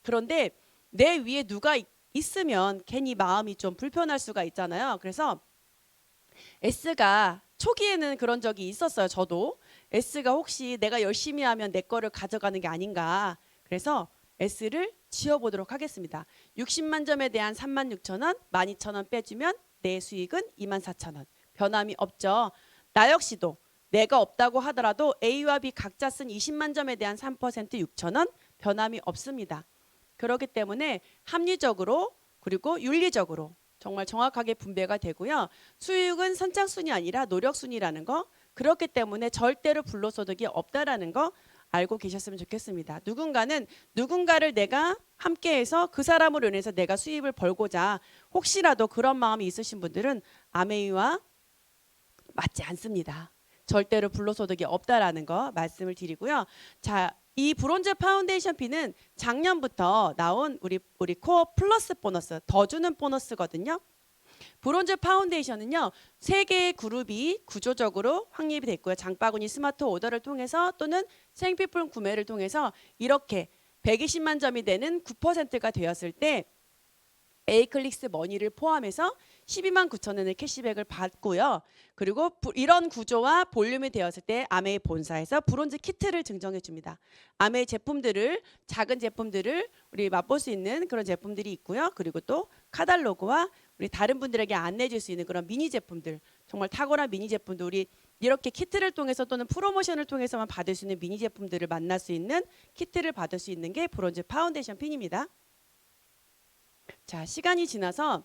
그런데 내 위에 누가 있으면 괜히 마음이 좀 불편할 수가 있잖아요. 그래서 S가 초기에는 그런 적이 있었어요. 저도 S가 혹시 내가 열심히 하면 내 거를 가져가는 게 아닌가. 그래서 S를 지워보도록 하겠습니다. 60만 점에 대한 36,000원, 12,000원 빼주면 내 수익은 24,000원. 변함이 없죠. 나 역시도 내가 없다고 하더라도 A와 B 각자 쓴 20만 점에 대한 3% 6,000원 변함이 없습니다. 그렇기 때문에 합리적으로 그리고 윤리적으로 정말 정확하게 분배가 되고요. 수익은 선착순이 아니라 노력순이라는 거, 그렇기 때문에 절대로 불로소득이 없다라는 거 알고 계셨으면 좋겠습니다. 누군가는 누군가를 내가 함께해서 그 사람으로 인해서 내가 수입을 벌고자 혹시라도 그런 마음이 있으신 분들은 아메이와 맞지 않습니다. 절대로 불로소득이 없다라는 거 말씀을 드리고요. 자, 이 브론즈 파운데이션 피는 작년부터 나온 우리 코어 플러스 보너스, 더 주는 보너스거든요. 브론즈 파운데이션은요, 3개의 그룹이 구조적으로 확립이 됐고요. 장바구니 스마트 오더를 통해서 또는 생필품 구매를 통해서 이렇게 120만 점이 되는 9%가 되었을 때 에이클릭스 머니를 포함해서 12만 9천 원의 캐시백을 받고요. 그리고 이런 구조와 볼륨이 되었을 때 아메이 본사에서 브론즈 키트를 증정해 줍니다. 아메이 제품들을, 작은 제품들을 우리 맛볼 수 있는 그런 제품들이 있고요. 그리고 또 카탈로그와 우리 다른 분들에게 안내해 줄 수 있는 그런 미니 제품들, 정말 탁월한 미니 제품들, 우리 이렇게 키트를 통해서 또는 프로모션을 통해서만 받을 수 있는 미니 제품들을 만날 수 있는 키트를 받을 수 있는 게 브론즈 파운데이션 핀입니다. 자, 시간이 지나서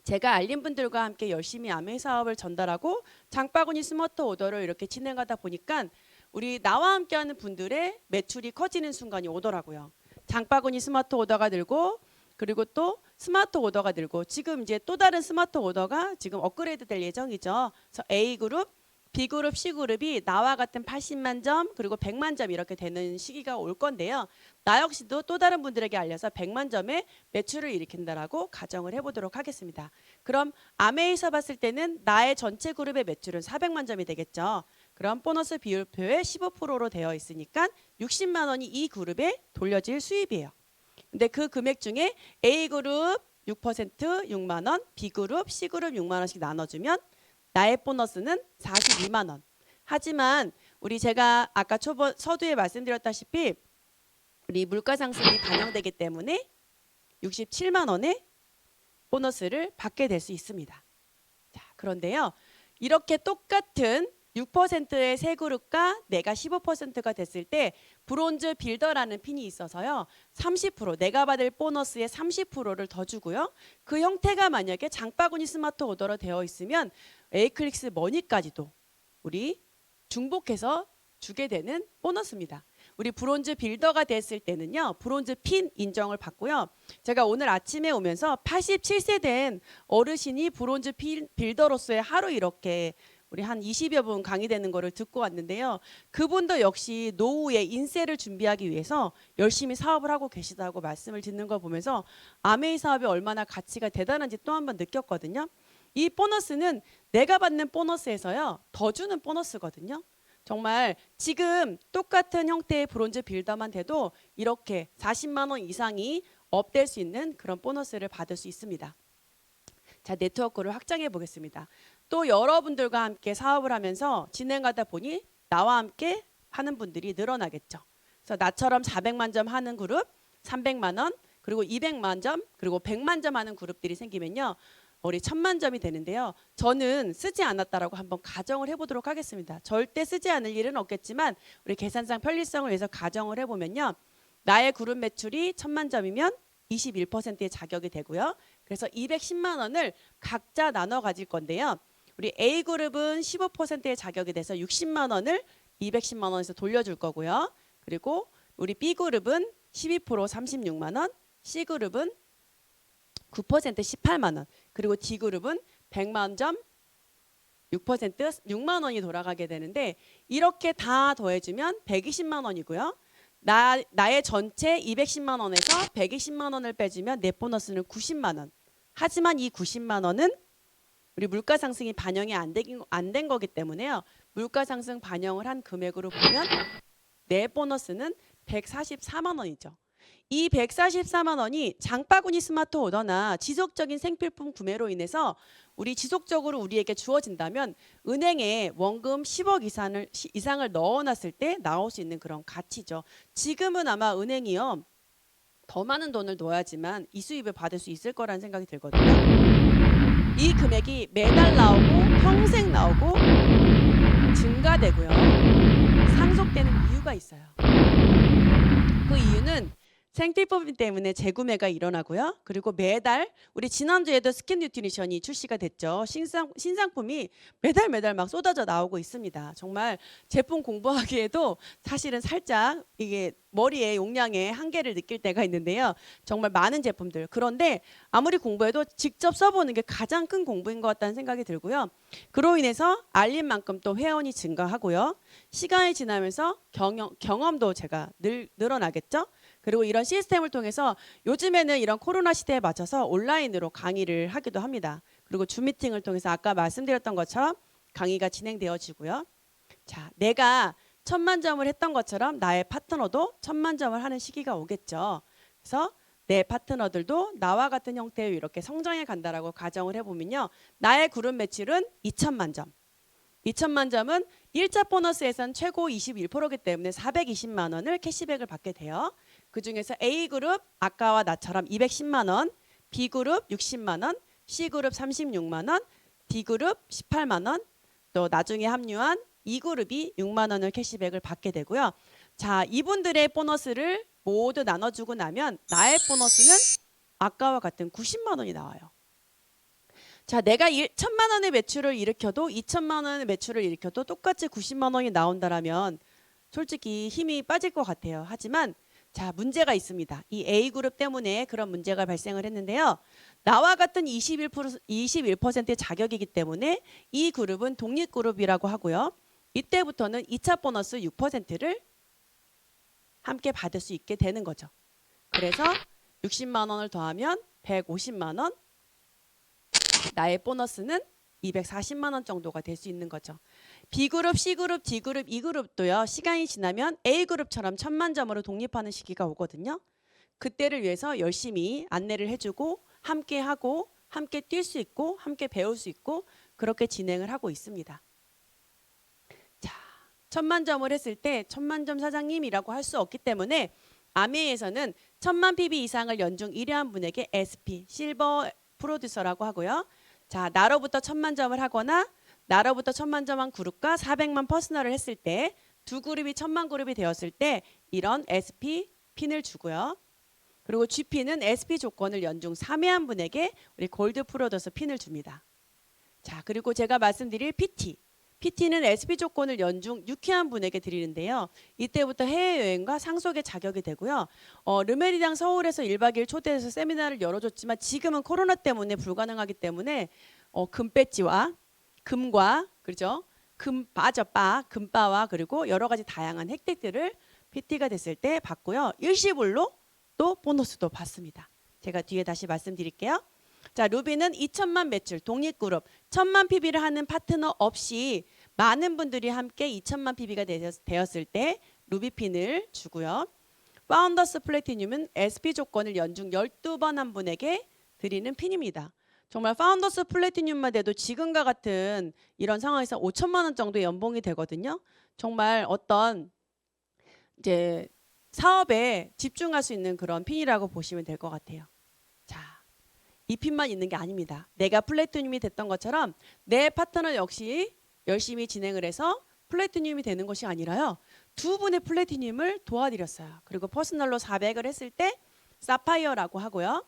제가 알린 분들과 함께 열심히 아메이 사업을 전달하고 장바구니 스마트 오더를 이렇게 진행하다 보니까 우리 나와 함께하는 분들의 매출이 커지는 순간이 오더라고요. 장바구니 스마트 오더가 늘고 그리고 또 스마트 오더가 늘고 지금 이제 또 다른 스마트 오더가 지금 업그레이드 될 예정이죠. 그래서 A그룹, B그룹, C그룹이 나와 같은 80만 점 그리고 100만 점 이렇게 되는 시기가 올 건데요. 나 역시도 또 다른 분들에게 알려서 100만 점의 매출을 일으킨다라고 가정을 해보도록 하겠습니다. 그럼 아메이에서 봤을 때는 나의 전체 그룹의 매출은 400만 점이 되겠죠. 그럼 보너스 비율표에 15%로 되어 있으니까 60만 원이 이 그룹에 돌려질 수입이에요. 근데 그 금액 중에 A그룹 6% 6만 원, B그룹, C그룹 6만 원씩 나눠주면 나의 보너스는 42만 원. 하지만 우리 제가 아까 초반 서두에 말씀드렸다시피 우리 물가 상승이 반영되기 때문에 67만 원의 보너스를 받게 될 수 있습니다. 자, 그런데요. 이렇게 똑같은 6%의 세 그룹과 내가 15%가 됐을 때 브론즈 빌더라는 핀이 있어서요. 30% 내가 받을 보너스의 30%를 더 주고요. 그 형태가 만약에 장바구니 스마트 오더로 되어 있으면 에이클릭스 머니까지도 우리 중복해서 주게 되는 보너스입니다. 우리 브론즈 빌더가 됐을 때는요. 브론즈 핀 인정을 받고요. 제가 오늘 아침에 오면서 87세 된 어르신이 브론즈 빌더로서의 하루 이렇게 우리 한 20여 분 강의되는 거를 듣고 왔는데요. 그분도 역시 노후에 인세를 준비하기 위해서 열심히 사업을 하고 계시다고 말씀을 듣는 걸 보면서 아메이 사업이 얼마나 가치가 대단한지 또 한 번 느꼈거든요. 이 보너스는 내가 받는 보너스에서요. 더 주는 보너스거든요. 정말 지금 똑같은 형태의 브론즈 빌더만 돼도 이렇게 40만 원 이상이 업될 수 있는 그런 보너스를 받을 수 있습니다. 자, 네트워크를 확장해 보겠습니다. 또 여러분들과 함께 사업을 하면서 진행하다 보니 나와 함께 하는 분들이 늘어나겠죠. 그래서 나처럼 400만 점 하는 그룹, 300만 원, 그리고 200만 점, 그리고 100만 점 하는 그룹들이 생기면요. 우리 1000만 점이 되는데요. 저는 쓰지 않았다라고 한번 가정을 해보도록 하겠습니다. 절대 쓰지 않을 일은 없겠지만 우리 계산상 편리성을 위해서 가정을 해보면요. 나의 그룹 매출이 1000만 점이면 21%의 자격이 되고요. 그래서 210만 원을 각자 나눠 가질 건데요. 우리 A그룹은 15%의 자격이 돼서 60만 원을 210만 원에서 돌려줄 거고요. 그리고 우리 B그룹은 12% 36만 원, C그룹은 9% 18만 원, 그리고 D그룹은 100만 점 6% 6만 원이 돌아가게 되는데 이렇게 다 더해주면 120만 원이고요. 나의 전체 210만 원에서 120만 원을 빼주면 내 보너스는 90만 원. 하지만 이 90만 원은 우리 물가 상승이 반영이 안 된 거기 때문에요. 물가 상승 반영을 한 금액으로 보면 내 보너스는 144만 원이죠. 이 144만 원이 장바구니 스마트 오더나 지속적인 생필품 구매로 인해서 우리 지속적으로 우리에게 주어진다면 은행에 원금 10억 이상을 넣어놨을 때 나올 수 있는 그런 가치죠. 지금은 아마 은행이요. 더 많은 돈을 넣어야지만 이 수입을 받을 수 있을 거라는 생각이 들거든요. 이 금액이 매달 나오고 평생 나오고 증가되고요. 상속되는 이유가 있어요. 그 이유는 생필품 때문에 재구매가 일어나고요. 그리고 매달 우리 지난주에도 스킨 뉴트리션이 출시가 됐죠. 신상품이 매달 막 쏟아져 나오고 있습니다. 정말 제품 공부하기에도 사실은 살짝 이게 머리에 용량의 한계를 느낄 때가 있는데요. 정말 많은 제품들. 그런데 아무리 공부해도 직접 써보는 게 가장 큰 공부인 것 같다는 생각이 들고요. 그로 인해서 알린 만큼 또 회원이 증가하고요. 시간이 지나면서 경험도 제가 늘어나겠죠. 그리고 이런 시스템을 통해서 요즘에는 이런 코로나 시대에 맞춰서 온라인으로 강의를 하기도 합니다. 그리고 줌 미팅을 통해서 아까 말씀드렸던 것처럼 강의가 진행되어지고요. 자, 내가 1000만 점을 했던 것처럼 나의 파트너도 1000만 점을 하는 시기가 오겠죠. 그래서 내 파트너들도 나와 같은 형태로 이렇게 성장해 간다라고 가정을 해보면요. 나의 그룹 매출은 2000만 점. 2000만 점은 1차 보너스에선 최고 21%이기 때문에 420만 원을 캐시백을 받게 돼요. 그중에서 A그룹 아까와 나처럼 210만 원, B그룹 60만 원, C그룹 36만 원, D그룹 18만 원, 또 나중에 합류한 E그룹이 6만 원을 캐시백을 받게 되고요. 자, 이분들의 보너스를 모두 나눠주고 나면 나의 보너스는 아까와 같은 90만 원이 나와요. 자, 내가 1,000만 원의 매출을 일으켜도 2,000만 원의 매출을 일으켜도 똑같이 90만 원이 나온다라면 솔직히 힘이 빠질 것 같아요. 하지만 자, 문제가 있습니다. 이 A그룹 때문에 그런 문제가 발생을 했는데요. 나와 같은 21%의 자격이기 때문에 이 그룹은 독립그룹이라고 하고요. 이때부터는 2차 보너스 6%를 함께 받을 수 있게 되는 거죠. 그래서 60만 원을 더하면 150만 원, 나의 보너스는 240만 원 정도가 될 수 있는 거죠. B그룹, C그룹, D그룹, E그룹도요. 시간이 지나면 A그룹처럼 1,000만 점으로 독립하는 시기가 오거든요. 그때를 위해서 열심히 안내를 해주고 함께 하고 함께 뛸 수 있고 함께 배울 수 있고 그렇게 진행을 하고 있습니다. 자, 1,000만 점을 했을 때 1,000만 점 사장님이라고 할 수 없기 때문에 아메에서는 1,000만 PB 이상을 연중 1위한 분에게 SP, 실버 프로듀서라고 하고요. 자, 나로부터 1,000만 점을 하거나 나로부터 1,000만 점한 그룹과 400만 퍼스널을 했을 때 두 그룹이 1,000만 그룹이 되었을 때 이런 SP 핀을 주고요. 그리고 GP는 SP 조건을 연중 3회한 분에게 우리 골드 프로듀서 핀을 줍니다. 자, 그리고 제가 말씀드릴 PT. PT는 SP 조건을 연중 6회한 분에게 드리는데요. 이때부터 해외여행과 상속의 자격이 되고요. 르메리랑 서울에서 1박 2일 초대해서 세미나를 열어줬지만 지금은 코로나 때문에 불가능하기 때문에 금배지와 금과 그렇죠? 금바와 그리고 여러 가지 다양한 혜택들을 PT가 됐을 때 받고요. 일시불로 또 보너스도 받습니다. 제가 뒤에 다시 말씀드릴게요. 자, 루비는 2,000만 매출 독립그룹 1,000만 PB를 하는 파트너 없이 많은 분들이 함께 2,000만 PB가 되었을 때 루비핀을 주고요. 파운더스 플래티늄은 SP 조건을 연중 12번 한 분에게 드리는 핀입니다. 정말 파운더스 플래티늄만 돼도 지금과 같은 이런 상황에서 5천만 원 정도의 연봉이 되거든요. 정말 어떤 이제 사업에 집중할 수 있는 그런 핀이라고 보시면 될 것 같아요. 자, 이 핀만 있는 게 아닙니다. 내가 플래티늄이 됐던 것처럼 내 파트너 역시 열심히 진행을 해서 플래티늄이 되는 것이 아니라요. 두 분의 플래티늄을 도와드렸어요. 그리고 퍼스널로 400을 했을 때 사파이어라고 하고요.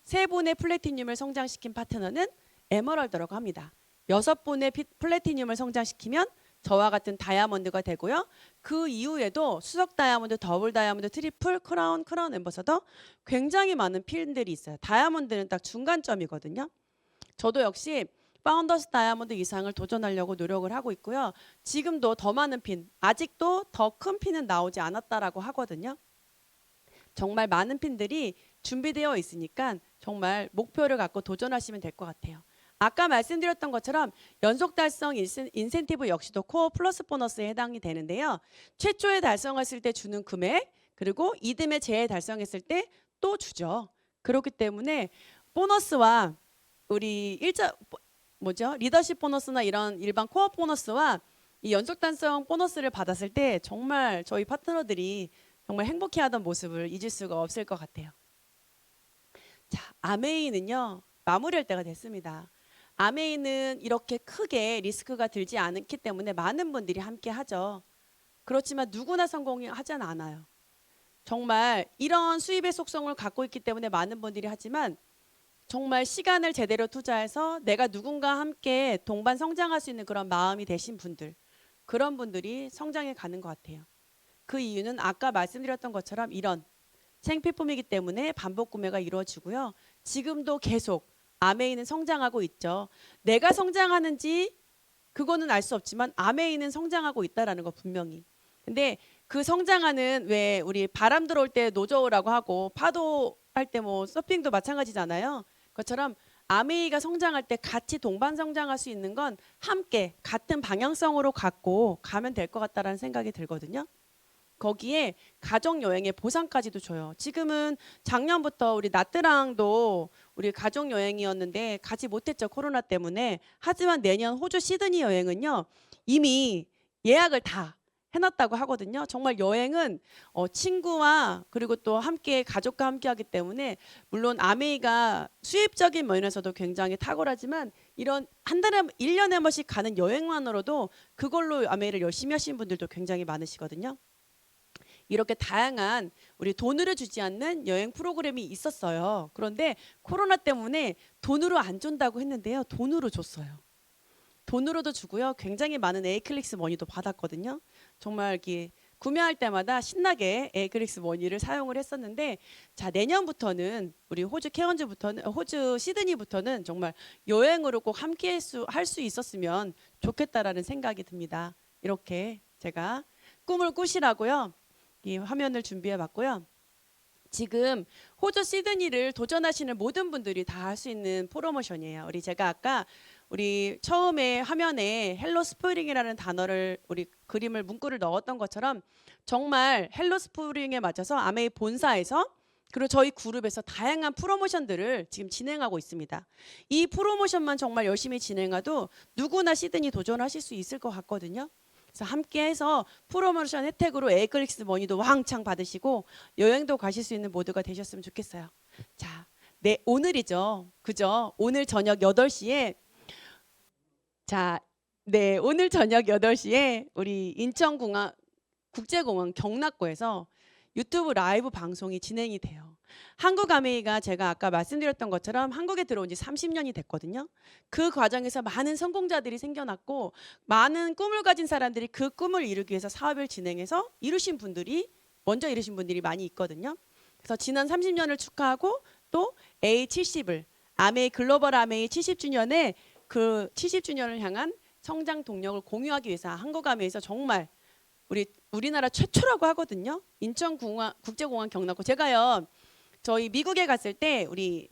세 분의 플래티늄을 성장시킨 파트너는 에메랄드라고 합니다. 6분의 플래티늄을 성장시키면 저와 같은 다이아몬드가 되고요. 그 이후에도 수석 다이아몬드, 더블 다이아몬드, 트리플, 크라운 앰버서더 굉장히 많은 핀들이 있어요. 다이아몬드는 딱 중간점이거든요. 저도 역시 파운더스 다이아몬드 이상을 도전하려고 노력을 하고 있고요. 지금도 더 많은 핀, 아직도 더 큰 핀은 나오지 않았다라고 하거든요. 정말 많은 핀들이 준비되어 있으니까 정말 목표를 갖고 도전하시면 될 것 같아요. 아까 말씀드렸던 것처럼 연속 달성 인센티브 역시도 코어 플러스 보너스에 해당이 되는데요. 최초에 달성했을 때 주는 금액 그리고 이듬해 재해 달성했을 때 또 주죠. 그렇기 때문에 보너스와 우리 리더십 보너스나 이런 일반 코어 보너스와 이 연속 달성 보너스를 받았을 때 정말 저희 파트너들이 정말 행복해하던 모습을 잊을 수가 없을 것 같아요. 자, 아메이는요 마무리할 때가 됐습니다. 아메이는 이렇게 크게 리스크가 들지 않기 때문에 많은 분들이 함께 하죠. 그렇지만 누구나 성공하지는 않아요. 정말 이런 수입의 속성을 갖고 있기 때문에 많은 분들이 하지만 정말 시간을 제대로 투자해서 내가 누군가 함께 동반 성장할 수 있는 그런 마음이 되신 분들, 그런 분들이 성장해 가는 것 같아요. 그 이유는 아까 말씀드렸던 것처럼 이런 생필품이기 때문에 반복 구매가 이루어지고요. 지금도 계속 아메이는 성장하고 있죠. 내가 성장하는지 그거는 알 수 없지만 아메이는 성장하고 있다라는 거 분명히. 근데 그 성장하는 왜 우리 바람 들어올 때 노저우라고 하고 파도 할 때 뭐 서핑도 마찬가지잖아요. 그것처럼 아메이가 성장할 때 같이 동반 성장할 수 있는 건 함께 같은 방향성으로 갖고 가면 될 것 같다라는 생각이 들거든요. 거기에 가족여행의 보상까지도 줘요. 지금은 작년부터 우리 나트랑도 우리 가족여행이었는데 가지 못했죠. 코로나 때문에. 하지만 내년 호주 시드니 여행은요. 이미 예약을 다 해놨다고 하거든요. 정말 여행은 친구와 그리고 또 함께 가족과 함께 하기 때문에 물론 아메이가 수입적인 면에서도 굉장히 탁월하지만 이런 한 달에 1년에 한 번씩 가는 여행만으로도 그걸로 아메이를 열심히 하시는 분들도 굉장히 많으시거든요. 이렇게 다양한 우리 돈으로 주지 않는 여행 프로그램이 있었어요. 그런데 코로나 때문에 돈으로 안 준다고 했는데요. 돈으로 줬어요. 돈으로도 주고요. 굉장히 많은 에이클릭스 머니도 받았거든요. 정말 이렇게 구매할 때마다 신나게 에이클릭스 머니를 사용을 했었는데 자 내년부터는 우리 호주 케언즈부터는 호주 시드니부터는 정말 여행으로 꼭 함께 할 수 있었으면 좋겠다라는 생각이 듭니다. 이렇게 제가 꿈을 꾸시라고요. 이 화면을 준비해 봤고요. 지금 호주 시드니를 도전하시는 모든 분들이 다 할 수 있는 프로모션이에요. 제가 아까 우리 처음에 화면에 헬로 스프링이라는 단어를 우리 그림을 문구를 넣었던 것처럼 정말 헬로 스프링에 맞춰서 아메이 본사에서 그리고 저희 그룹에서 다양한 프로모션들을 지금 진행하고 있습니다. 이 프로모션만 정말 열심히 진행해도 누구나 시드니 도전하실 수 있을 것 같거든요. 그래서 함께해서 프로모션 혜택으로 에이클릭스 머니도 왕창 받으시고 여행도 가실 수 있는 모두가 되셨으면 좋겠어요. 자, 네 오늘이죠. 그죠? 오늘 저녁 8시에 자, 네 오늘 저녁 8시에 우리 인천공항 국제공항 경락고에서 유튜브 라이브 방송이 진행이 돼요. 한국 아메이가 제가 아까 말씀드렸던 것처럼 한국에 들어온 지 30년이 됐거든요. 그 과정에서 많은 성공자들이 생겨났고 많은 꿈을 가진 사람들이 그 꿈을 이루기 위해서 사업을 진행해서 먼저 이루신 분들이 많이 있거든요. 그래서 지난 30년을 축하하고 또 A70을 아메이 글로벌 아메이 70주년에 그 70주년을 향한 성장 동력을 공유하기 위해서 한국 아메이에서 정말 우리나라 최초라고 하거든요. 인천공항 국제공항 경락고 제가요 저희 미국에 갔을 때 우리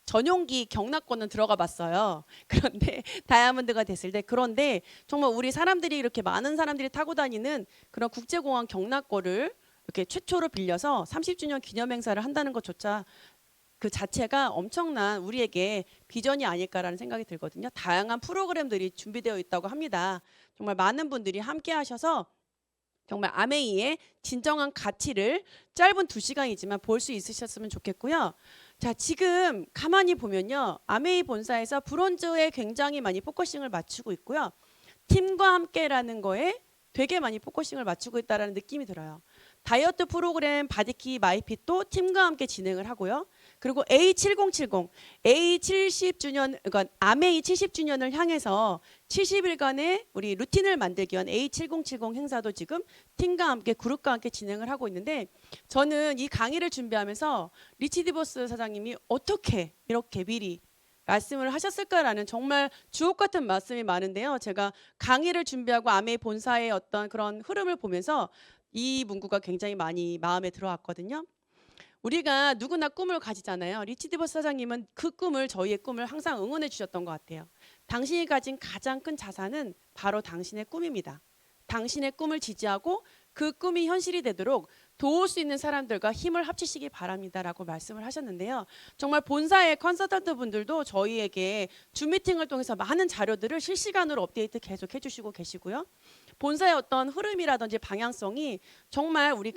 전용기 경락고는 들어가 봤어요. 그런데 다이아몬드가 됐을 때 그런데 정말 우리 사람들이 이렇게 많은 사람들이 타고 다니는 그런 국제공항 경락고를 이렇게 최초로 빌려서 30주년 기념 행사를 한다는 것조차 그 자체가 엄청난 우리에게 비전이 아닐까라는 생각이 들거든요. 다양한 프로그램들이 준비되어 있다고 합니다. 정말 많은 분들이 함께 하셔서 정말 아메이의 진정한 가치를 짧은 2시간이지만 볼 수 있으셨으면 좋겠고요. 자, 지금 가만히 보면요. 아메이 본사에서 브론즈에 굉장히 많이 포커싱을 맞추고 있고요. 팀과 함께라는 거에 되게 많이 포커싱을 맞추고 있다는 느낌이 들어요. 다이어트 프로그램 바디키 마이핏도 팀과 함께 진행을 하고요. 그리고 A7070, A70주년, 그러니까 아메이 70주년을 향해서 70일간의 우리 루틴을 만들기 위한 A7070 행사도 지금 팀과 함께 그룹과 함께 진행을 하고 있는데 저는 이 강의를 준비하면서 리치 디보스 사장님이 어떻게 이렇게 미리 말씀을 하셨을까라는 정말 주옥 같은 말씀이 많은데요. 제가 강의를 준비하고 아메이 본사의 어떤 그런 흐름을 보면서 이 문구가 굉장히 많이 마음에 들어왔거든요. 우리가 누구나 꿈을 가지잖아요. 리치 디버스 사장님은 그 꿈을 저희의 꿈을 항상 응원해 주셨던 것 같아요. 당신이 가진 가장 큰 자산은 바로 당신의 꿈입니다. 당신의 꿈을 지지하고 그 꿈이 현실이 되도록 도울 수 있는 사람들과 힘을 합치시기 바랍니다라고 말씀을 하셨는데요. 정말 본사의 컨설턴트 분들도 저희에게 줌 미팅을 통해서 많은 자료들을 실시간으로 업데이트 계속 해주시고 계시고요. 본사의 어떤 흐름이라든지 방향성이 정말 우리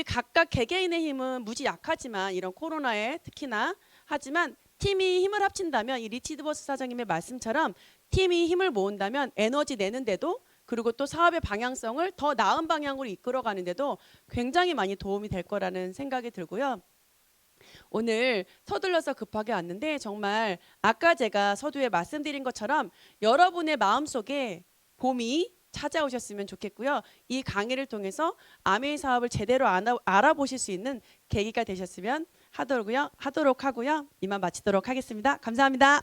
각각 개개인의 힘은 무지 약하지만 이런 코로나에 특히나 하지만 팀이 힘을 합친다면 이 리치 디버스 사장님의 말씀처럼 팀이 힘을 모은다면 에너지 내는데도 그리고 또 사업의 방향성을 더 나은 방향으로 이끌어가는데도 굉장히 많이 도움이 될 거라는 생각이 들고요. 오늘 서둘러서 급하게 왔는데 정말 아까 제가 서두에 말씀드린 것처럼 여러분의 마음속에 봄이 찾아오셨으면 좋겠고요. 이 강의를 통해서 아메이 사업을 제대로 알아보실 수 있는 계기가 되셨으면 하도록 하고요. 이만 마치도록 하겠습니다. 감사합니다.